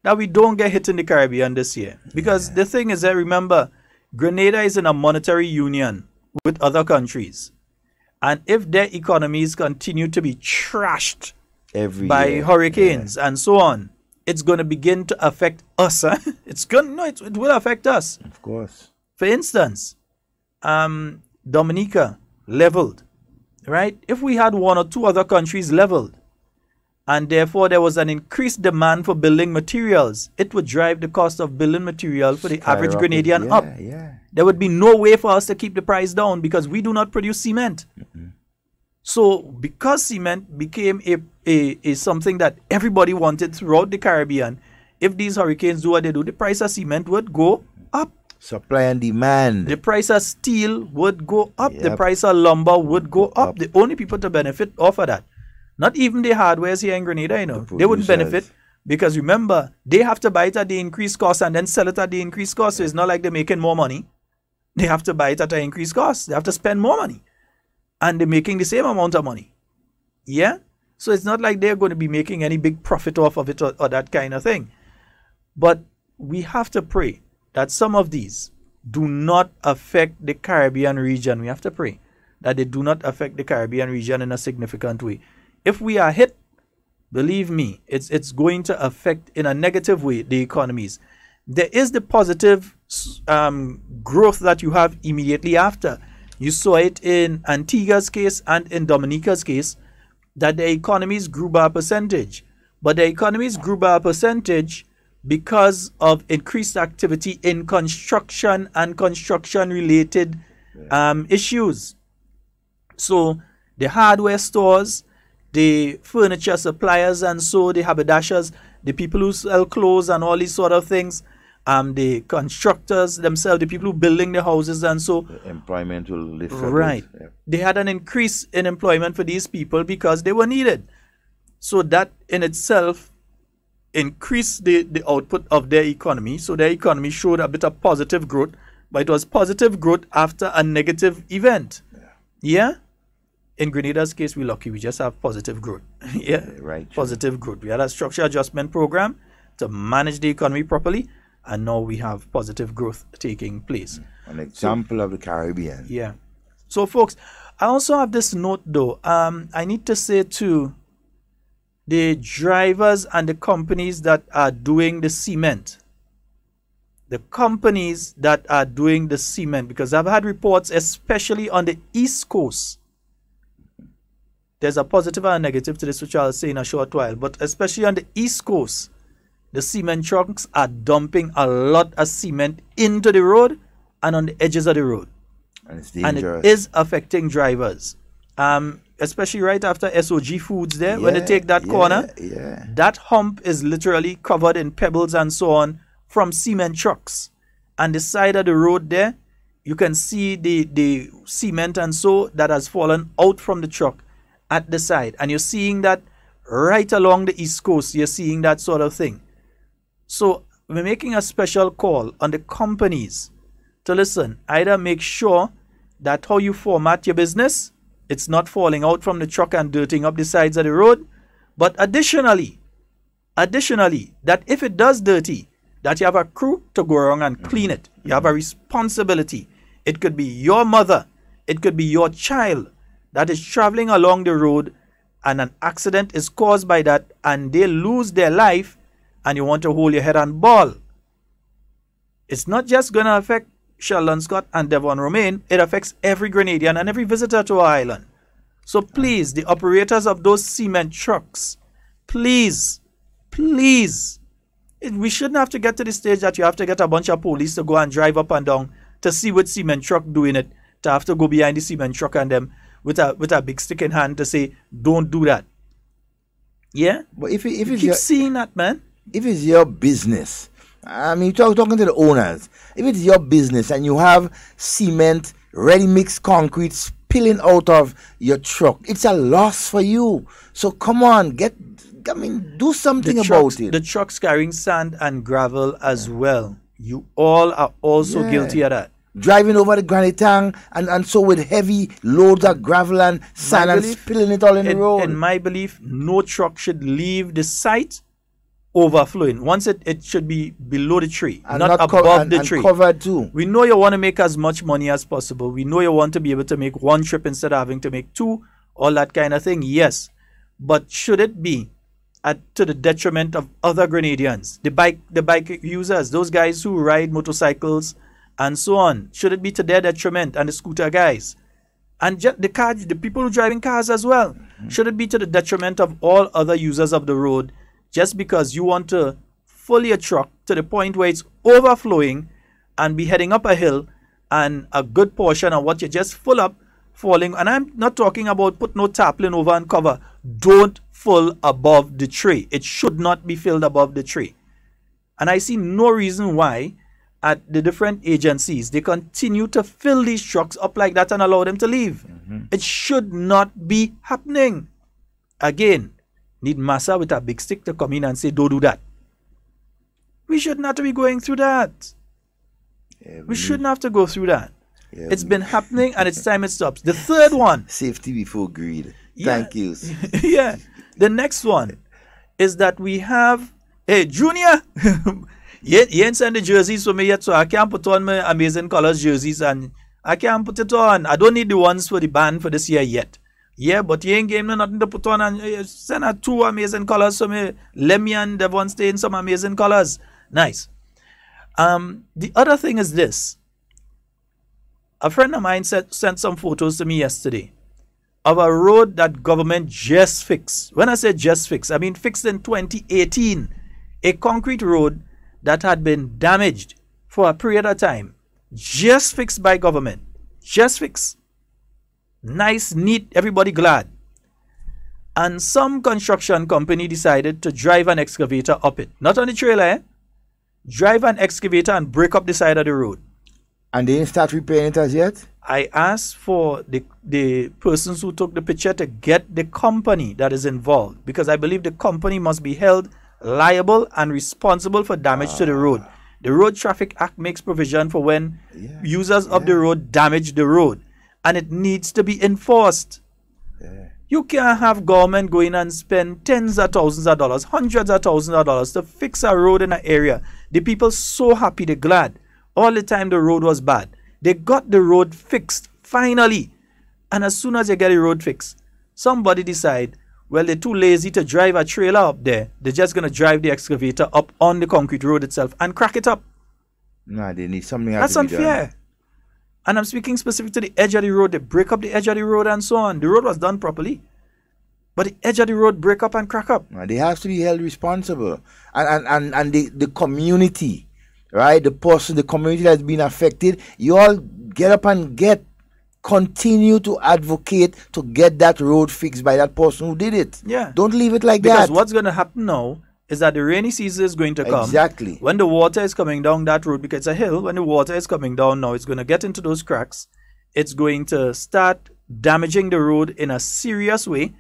that we don't get hit in the Caribbean this year. Because the thing is that, remember, Grenada is in a monetary union with other countries. And if their economies continue to be trashed by hurricanes and so on, it's going to begin to affect us. Huh? It will affect us. Of course. For instance, Dominica leveled, right? If we had one or two other countries leveled, and therefore there was an increased demand for building materials, it would drive the cost of building material for the average Grenadian up. There would be no way for us to keep the price down because we do not produce cement. So because cement became a something that everybody wanted throughout the Caribbean, if these hurricanes do what they do, the price of cement would go up. Supply and demand. The price of steel would go up. The price of lumber would go up. The only people to benefit off of that, not even the hardwares here in Grenada, you know, they wouldn't benefit because remember, they have to buy it at the increased cost and then sell it at the increased cost. So it's not like they're making more money. They have to buy it at an increased cost. They have to spend more money. And they're making the same amount of money. Yeah? So it's not like they're going to be making any big profit off of it or that kind of thing. But we have to pray that some of these do not affect the Caribbean region. We have to pray that they do not affect the Caribbean region in a significant way. If we are hit, believe me, it's going to affect in a negative way the economies. There is the positive growth that you have immediately after. You saw it in Antigua's case and in Dominica's case that the economies grew by a percentage. But the economies grew by a percentage because of increased activity in construction and construction-related issues. So the hardware stores, the furniture suppliers and so the haberdashers, the people who sell clothes and all these sort of things, the constructors themselves, the people who building the houses and so. The employment will lift. Right. Yeah. They had an increase in employment for these people because they were needed. So that in itself increased the output of their economy. So their economy showed a bit of positive growth, but it was positive growth after a negative event. Yeah? In Grenada's case, we're lucky. We just have positive growth. Yeah? Right. Positive growth. We had a structure adjustment program to manage the economy properly. And now we have positive growth taking place. An example of the Caribbean. Yeah. So, folks, I also have this note, though. I need to say to the drivers and the companies that are doing the cement. The companies that are doing the cement, because I've had reports, especially on the East Coast. There's a positive and a negative to this, which I'll say in a short while. But especially on the East Coast, the cement trucks are dumping a lot of cement into the road and on the edges of the road. And it's dangerous. And it is affecting drivers. Especially right after SOG Foods there, when they take that corner, that hump is literally covered in pebbles and so on from cement trucks. And the side of the road there, you can see the cement and so that has fallen out from the truck at the side. And you're seeing that right along the East Coast. You're seeing that sort of thing. So we're making a special call on the companies to listen. Either make sure that how you format your business, it's not falling out from the truck and dirtying up the sides of the road. But additionally, that if it does dirty, that you have a crew to go around and clean it. You have a responsibility. It could be your mother. It could be your child that is traveling along the road and an accident is caused by that and they lose their life and you want to hold your head and bawl. It's not just going to affect Sheldon Scott and Devon Romain. It affects every Grenadian and every visitor to our island. So please, the operators of those cement trucks, please, we shouldn't have to get to the stage that you have to get a bunch of police to go and drive up and down to see what cement truck doing it, to have to go behind the cement truck and them with a big stick in hand to say, don't do that. Yeah? But if it's keep seeing that, man. If it's your business, I mean, talking to the owners, if it's your business and you have cement, ready-mixed concrete spilling out of your truck, it's a loss for you. So come on, do something about it. The trucks carrying sand and gravel as well. You all are also guilty of that. Driving over the granite tank and so with heavy loads of gravel and sand and spilling it all in the road. In my belief, no truck should leave the site overflowing. Once it should be below the tree, and not above the tree. And covered too. We know you want to make as much money as possible. We know you want to be able to make one trip instead of having to make two, all that kind of thing. Yes. But should it be to the detriment of other Grenadians, the bike users, those guys who ride motorcycles and so on? Should it be to their detriment, and the scooter guys? And the people who driving cars as well. Mm-hmm. Should it be to the detriment of all other users of the road just because you want to fill your truck to the point where it's overflowing and be heading up a hill and a good portion of what you just full up falling? And I'm not talking about put no tarpaulin over and cover. Don't fill above the tree. It should not be filled above the tree. And I see no reason why at the different agencies they continue to fill these trucks up like that and allow them to leave. Mm-hmm. It should not be happening. Again, need massa with a big stick to come in and say, don't do that. We shouldn't have to be going through that. Yeah, we shouldn't have to go through that. Yeah, it's been happening and it's time it stops. The third one. Safety before greed. Thank you. Yeah. The next one is that we have, hey, Junior, you ain't send the jerseys for me yet, so I can't put on my Amazing Colors jerseys and I can't put it on. I don't need the ones for the band for this year yet. Yeah, but you ain't gave me nothing to put on and send out 2 Amazing Colors for me. Let me and Devon stay in some Amazing Colors. Nice. The other thing is this. A friend of mine sent some photos to me yesterday of a road that government just fixed. When I say just fixed, I mean fixed in 2018. A concrete road that had been damaged for a period of time. Just fixed by government. Just fixed. Nice, neat, everybody glad. And some construction company decided to drive an excavator up it. Not on the trailer, eh? Drive an excavator and break up the side of the road. And they didn't start repairing it as yet? I asked for the persons who took the picture to get the company that is involved, because I believe the company must be held liable and responsible for damage to the road. The Road Traffic Act makes provision for when users of the road damage the road, and it needs to be enforced. You can't have government going and spend tens of thousands of dollars, hundreds of thousands of dollars to fix a road in an area. The people so happy, they're glad. All the time the road was bad. They got the road fixed, finally. And as soon as they get the road fixed, somebody decide, well, they're too lazy to drive a trailer up there. They're just going to drive the excavator up on the concrete road itself and crack it up. Nah, they need something else. That's unfair. And I'm speaking specific to the edge of the road. They break up the edge of the road and so on. The road was done properly. But the edge of the road break up and crack up. Nah, they have to be held responsible. And the community, right? The community that's been affected, you all get up and continue to advocate to get that road fixed by that person who did it. Yeah. Don't leave it like because that. What's going to happen now is that the rainy season is going to come. Exactly. When the water is coming down that road, because it's a hill, when the water is coming down now, it's going to get into those cracks. It's going to start damaging the road in a serious way.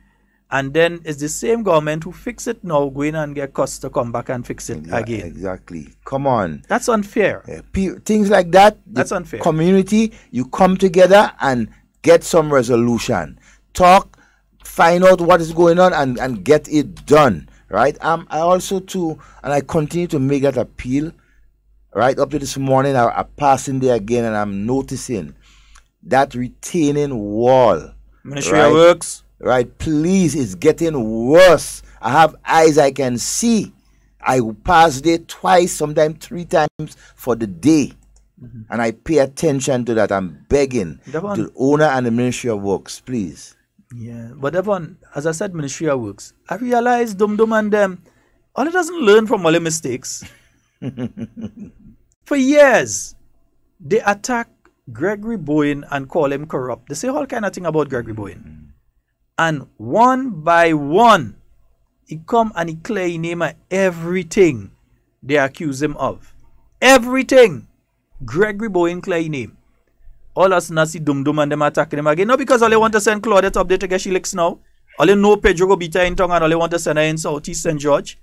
And then it's the same government who fix it now going and get costs to come back and fix it again. Exactly. Come on. That's unfair. Things like that. That's unfair. Community, you come together and get some resolution. Talk, find out what is going on and get it done. Right? I also too, and I continue to make that appeal. Right? Up to this morning, I passing there again and I'm noticing that retaining wall. Ministry of Works. Right, please, it's getting worse. I have eyes I can see. I pass there twice, sometimes 3 times for the day. And I pay attention to that. I'm begging the owner and the Ministry of Works, please. Yeah, but Devon, as I said, Ministry of Works, I realize Dum and them, all it doesn't learn from all the mistakes. For years, they attack Gregory Bowen and call him corrupt. They say all kind of thing about Gregory Bowen. And one by one, he come and he clear his name of everything they accuse him of. Everything. Gregory Bowen clear his name. All us nasi Dum and them attacking him again. Not because all they want to send Claudette up there to get she licks now. All they know Pedro go beat her in tongue and all they want to send her in Southeast St. George.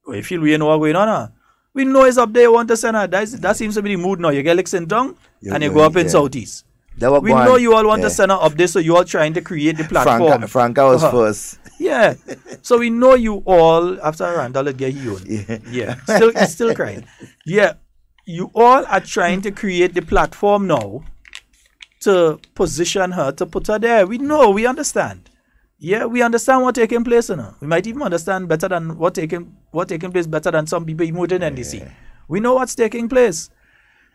We feel we know what's going on. Huh? We know it's up there, want to send her. That seems to be the mood now. You get licks in tongue and you go up in Southeast. We know you all want to send her up there, so you all trying to create the platform. Franca was first. Yeah. So we know you all, after Randall will get you. Yeah. Still crying. Yeah. You all are trying to create the platform now to position her, to put her there. We know, we understand. Yeah, we understand what's taking place now. We might even understand better than what taking place better than some people even within NDC. We know what's taking place.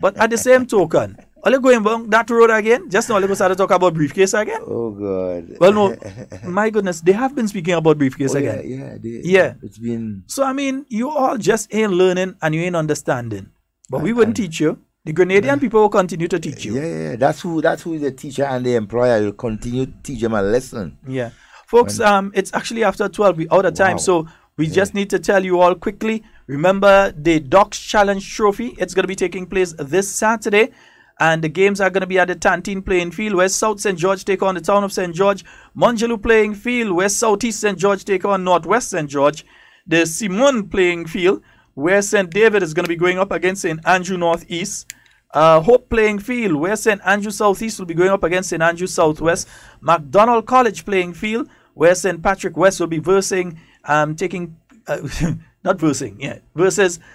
But at the same token, are you going down that road again? Just now, let's start to talk about briefcase again. Oh, God. Well, no, my goodness, they have been speaking about briefcase again. Yeah. It's been... So, I mean, you all just ain't learning and you ain't understanding. But we wouldn't teach you. The Grenadian people will continue to teach you. Yeah. That's who is the teacher and the employer will continue to teach them a lesson. Yeah. Folks, it's actually after 12. We're out of time. So, we just need to tell you all quickly. Remember the Docks Challenge Trophy. It's going to be taking place this Saturday. And the games are going to be at the Tantine playing field, where South St. George take on the town of St. George. Monjelu playing field, where Southeast St. George take on Northwest St. George. The Simon playing field, where St. David is going to be going up against St. Andrew Northeast. Hope playing field, where St. Andrew Southeast will be going up against St. Andrew Southwest. MacDonald College playing field, where St. Patrick West will be versus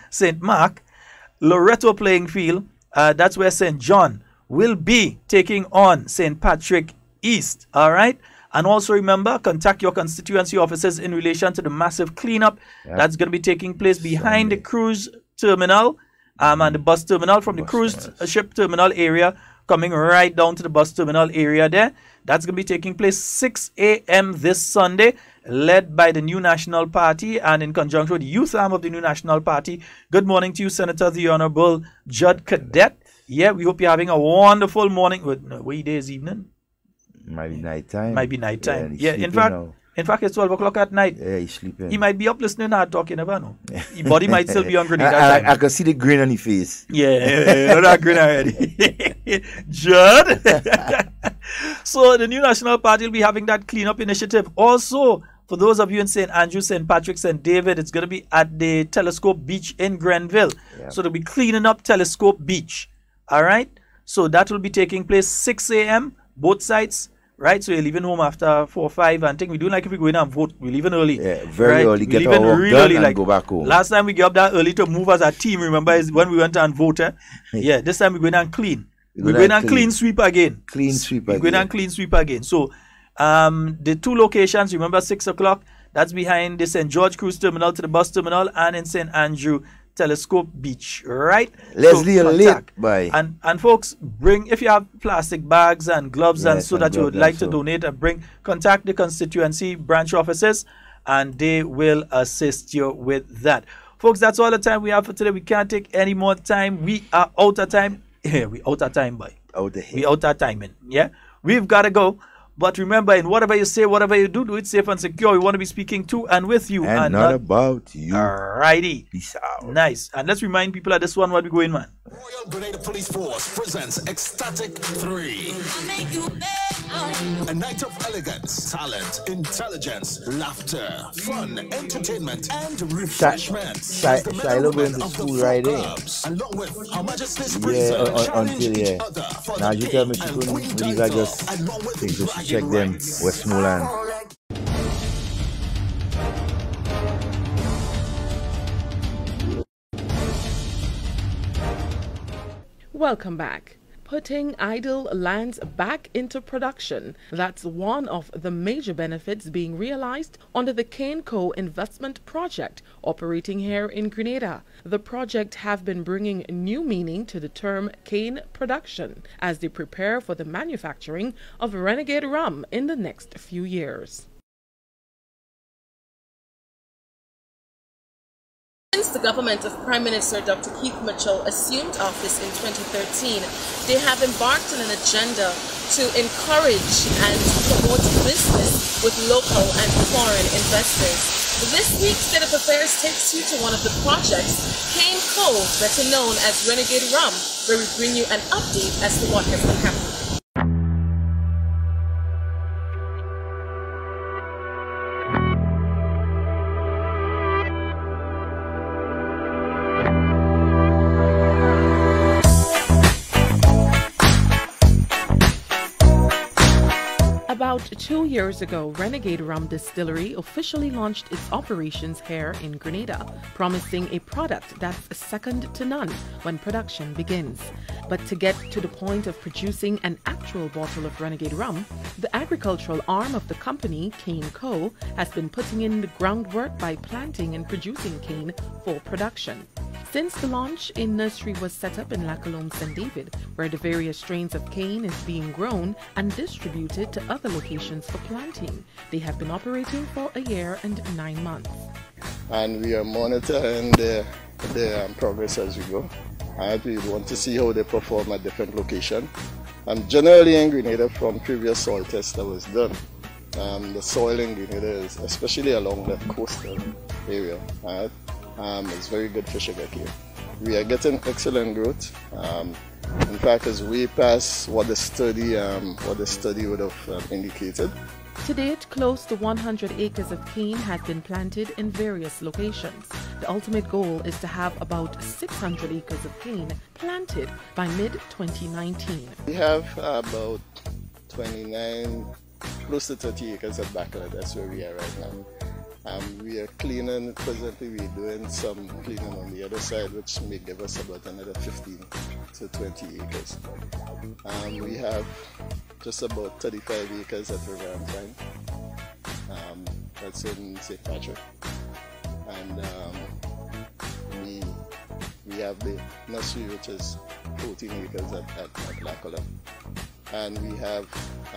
St. Mark. Loretto playing field, that's where St. John will be taking on St. Patrick East. All right. And also remember, contact your constituency officers in relation to the massive cleanup that's going to be taking place behind the cruise terminal and the bus terminal, from the cruise ship terminal area coming right down to the bus terminal area there. That's going to be taking place 6 a.m. this Sunday, led by the New National Party and in conjunction with the youth arm of the New National Party. Good morning to you, Senator the Honorable Judd Cadet. Yeah, we hope you're having a wonderful morning. What day is evening? Might be nighttime. Yeah, in fact, it's 12 o'clock at night. Yeah, he's sleeping. He might be up listening to Hard Talk, you never know. His body might still be on Grenada. I can see the grin on his face. Yeah, that grin already. Judd. So the New National Party will be having that cleanup initiative. Also, for those of you in St. Andrew, St. Patrick, St. David, it's going to be at the Telescope Beach in Grenville. Yeah. So they'll be cleaning up Telescope Beach. All right? So that will be taking place 6 a.m., both sides. Right, so you're leaving home after 4 or 5 and think we do like if we go in and vote, we're leaving early. Yeah, very early. Get our work done and like, go back home. Last time we get up that early to move as a team, remember, is when we went and voted. Yeah, this time we're going and clean. We're going and clean sweep again. We're going and clean sweep again. So the 2 locations, remember 6 o'clock, that's behind the St. George Cruise Terminal to the bus terminal and in St. Andrew Telescope Beach, right? Leslie, so late. Bye. And folks, bring, if you have plastic bags and gloves and so that you would like to donate and contact the constituency branch offices and they will assist you with that. Folks, that's all the time we have for today. We can't take any more time. We are out of time. Yeah, we out of time, boy. We out of timing. Yeah, we've got to go. But remember, in whatever you say, whatever you do, do it safe and secure. We want to be speaking to and with you. And not about you. Alrighty. Peace out. Nice. And let's remind people at this one what we going, man. Royal Grenada Police Force presents Ecstatic 3. A night of elegance, talent, intelligence, laughter, fun, entertainment, and refreshment. Shiloh going to school right in. Along with Her Majesty's Until now you tell me she couldn't believe I just think she should check them Westmoreland. Welcome back. Putting idle lands back into production. That's one of the major benefits being realized under the Cane Co investment project operating here in Grenada. The project have been bringing new meaning to the term cane production as they prepare for the manufacturing of Renegade rum in the next few years. Since the government of Prime Minister Dr. Keith Mitchell assumed office in 2013, they have embarked on an agenda to encourage and promote business with local and foreign investors. This week's State of Affairs takes you to one of the projects, Cane Co, better known as Renegade Rum, where we bring you an update as to what has been happening. About 2 years ago, Renegade Rum Distillery officially launched its operations here in Grenada, promising a product that's second to none when production begins. But to get to the point of producing an actual bottle of Renegade Rum, the agricultural arm of the company, Cane Co, has been putting in the groundwork by planting and producing cane for production. Since the launch, a nursery was set up in Lacalome, St. David, where the various strains of cane is being grown and distributed to other locations for planting. They have been operating for a year and 9 months. And we are monitoring their progress as we go. And we want to see how they perform at different locations. Generally in Grenada, from previous soil tests that was done, the soil in Grenada is, especially along the coastal area, it's very good for sugarcane. We are getting excellent growth. In fact, it's way past what the study would have indicated. To date, close to 100 acres of cane has been planted in various locations. The ultimate goal is to have about 600 acres of cane planted by mid-2019. We have about 29, close to 30 acres of backyard. That's where we are right now. We are cleaning, presently we're doing some cleaning on the other side, which may give us about another 15 to 20 acres. We have just about 35 acres at River and Pine. That's in St. Patrick. And we have the nursery, which is 14 acres at Lacalome. And we have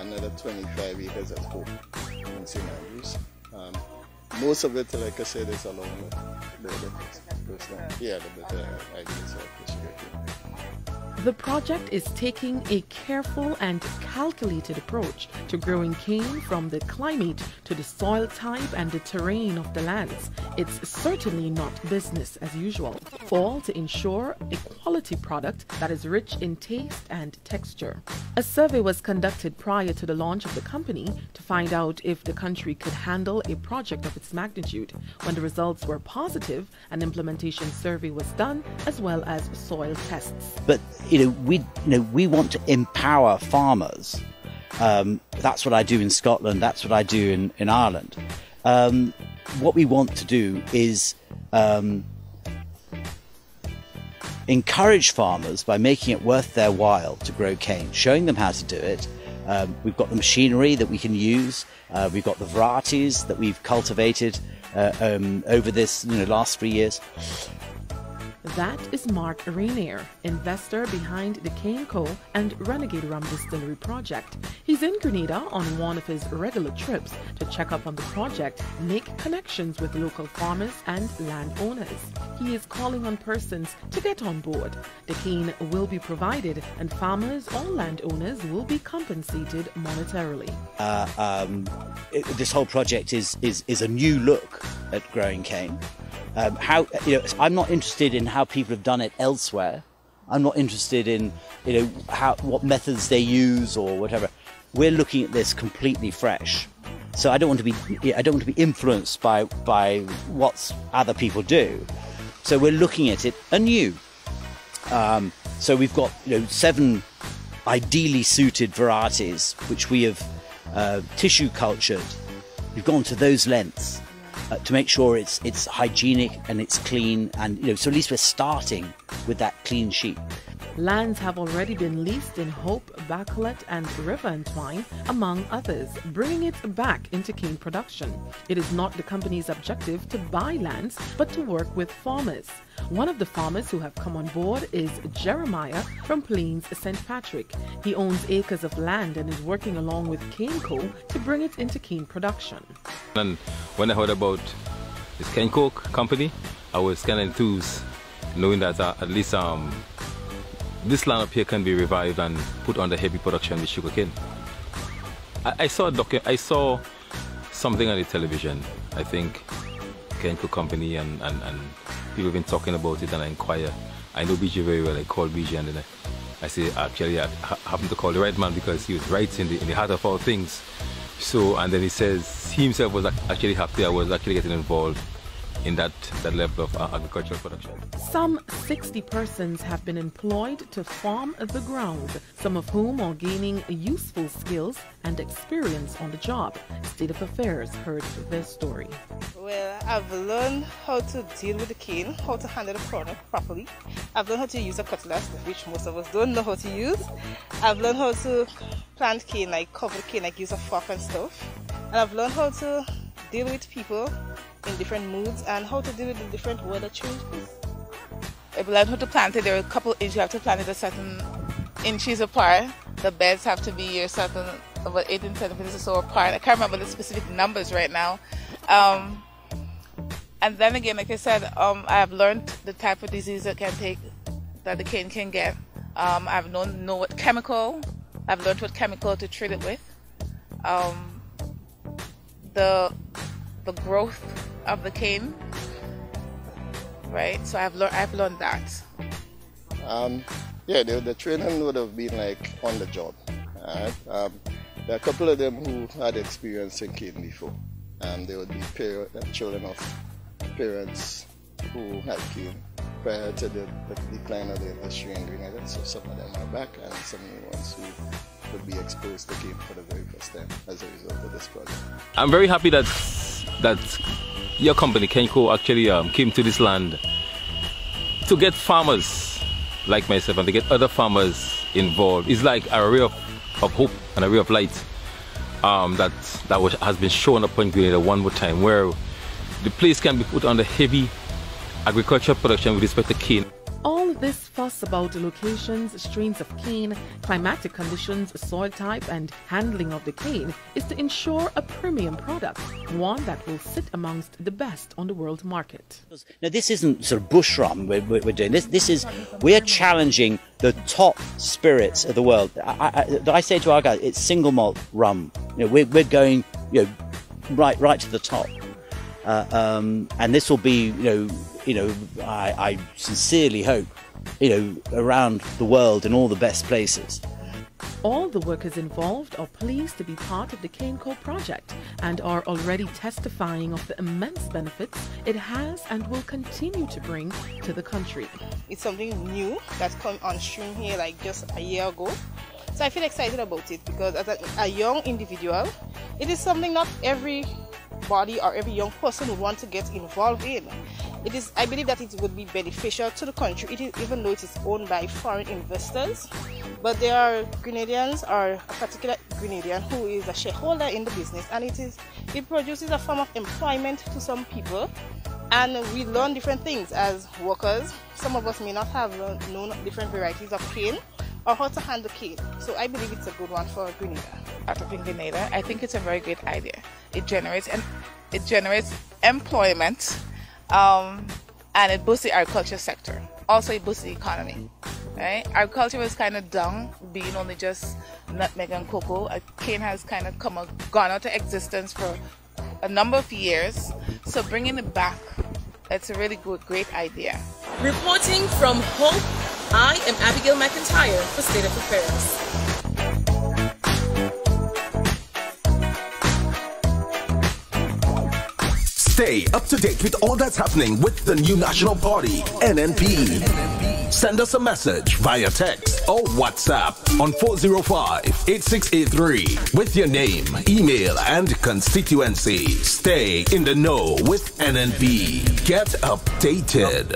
another 25 acres at Hope in St. Andrews. Most of it, like I said, is along the The project is taking a careful and calculated approach to growing cane from the climate to the soil type and the terrain of the lands. It's certainly not business as usual, all to ensure a quality product that is rich in taste and texture. A survey was conducted prior to the launch of the company to find out if the country could handle a project of its magnitude. When the results were positive, an implementation survey was done as well as soil tests. But we want to empower farmers. That's what I do in Scotland. That's what I do in Ireland. What we want to do is encourage farmers by making it worth their while to grow cane, showing them how to do it. We've got the machinery that we can use. We've got the varieties that we've cultivated over this last 3 years. That is Mark Rainier, investor behind the Cane Co. and Renegade Rum Distillery project. He's in Grenada on one of his regular trips to check up on the project, make connections with local farmers and landowners. He is calling on persons to get on board. The cane will be provided and farmers or landowners will be compensated monetarily. This whole project is a new look at growing cane. I'm not interested in how people have done it elsewhere. I'm not interested in what methods they use or whatever. We're looking at this completely fresh. So I don't want to be influenced by what other people do. So we're looking at it anew. So we've got 7 ideally suited varieties which we have tissue cultured. We've gone to those lengths to make sure it's hygienic and it's clean, and so at least we're starting with that clean sheet. Lands have already been leased in Hope, Bacolet and River Entwine, among others, bringing it back into cane production. It is not the company's objective to buy lands, but to work with farmers. One of the farmers who have come on board is Jeremiah from Plains St. Patrick. He owns acres of land and is working along with Cane Co. to bring it into cane production. And when I heard about this Cane Co. company, I was kind of enthused, knowing that at least this land up here can be revived and put under heavy production with sugarcane. I saw something on the television. I think Cane Co. company and people have been talking about it, and I inquire. I know BJ very well. I called BJ and then I say, actually I happened to call the right man because he was right in the heart of all things. So, and then he says he himself was actually happy I was actually getting involved in that level of agricultural production. Some 60 persons have been employed to farm the ground, some of whom are gaining useful skills and experience on the job. State of Affairs heard their story. Well, I've learned how to deal with the cane, how to handle the product properly. I've learned how to use a cutlass, which most of us don't know how to use. I've learned how to plant cane, like cover the cane, like use a fork and stuff. And I've learned how to deal with people in different moods and how to deal with the different weather changes. I've learned how to plant it. There are a couple inches, you have to plant it a certain inches apart. The beds have to be a certain, about 18 centimeters or so apart. I can't remember the specific numbers right now. And then again, like I said, I have learned the type of disease that the cane can get. I've know what chemical, I've learned what chemical to treat it with. The growth of the cane, right? So I've learned that. Yeah, the training would have been like on the job. Right? There are a couple of them who had experience in cane before. They would be children of parents who had cane prior to the decline of the industry in Grenada. So some of them are back, and some new ones who would be exposed to cane for the very first time as a result of this project. I'm very happy that your company, Cane Co., actually came to this land to get farmers like myself and to get other farmers involved. It's like a ray of hope and a ray of light has been shown up in Grenada one more time, where the place can be put under heavy agricultural production with respect to cane. All this fuss about locations, strains of cane, climatic conditions, soil type and handling of the cane is to ensure a premium product, one that will sit amongst the best on the world market. Now this isn't sort of bush rum we're doing. We're challenging the top spirits of the world. I say to our guys, it's single malt rum. We're going right to the top. And this will be, I sincerely hope, around the world in all the best places. All the workers involved are pleased to be part of the Cane Co. project and are already testifying of the immense benefits it has and will continue to bring to the country. It's something new that's come on stream here like just a year ago. So I feel excited about it because as a young individual, it is something not every body or every young person would want to get involved in. I believe that it would be beneficial to the country, even though it is owned by foreign investors. But there are Grenadians, or a particular Grenadian who is a shareholder in the business, and it produces a form of employment to some people And we learn different things as workers. Some of us may not have known different varieties of cane or how to handle cane. So I believe it's a good one for Grenada. Out of Grenada, I think it's a very great idea. It generates employment, and it boosts the agriculture sector. Also, it boosts the economy. Right? Agriculture was kind of down, being only just nutmeg and cocoa. Cane has kind of gone out of existence for a number of years. So bringing it back, it's a really great idea. Reporting from Hope, I am Abigail McIntyre for State of Affairs. Stay up to date with all that's happening with the new National Party, NNP. Send us a message via text or WhatsApp on 405-8683 with your name, email, and constituency. Stay in the know with NNP. Get updated.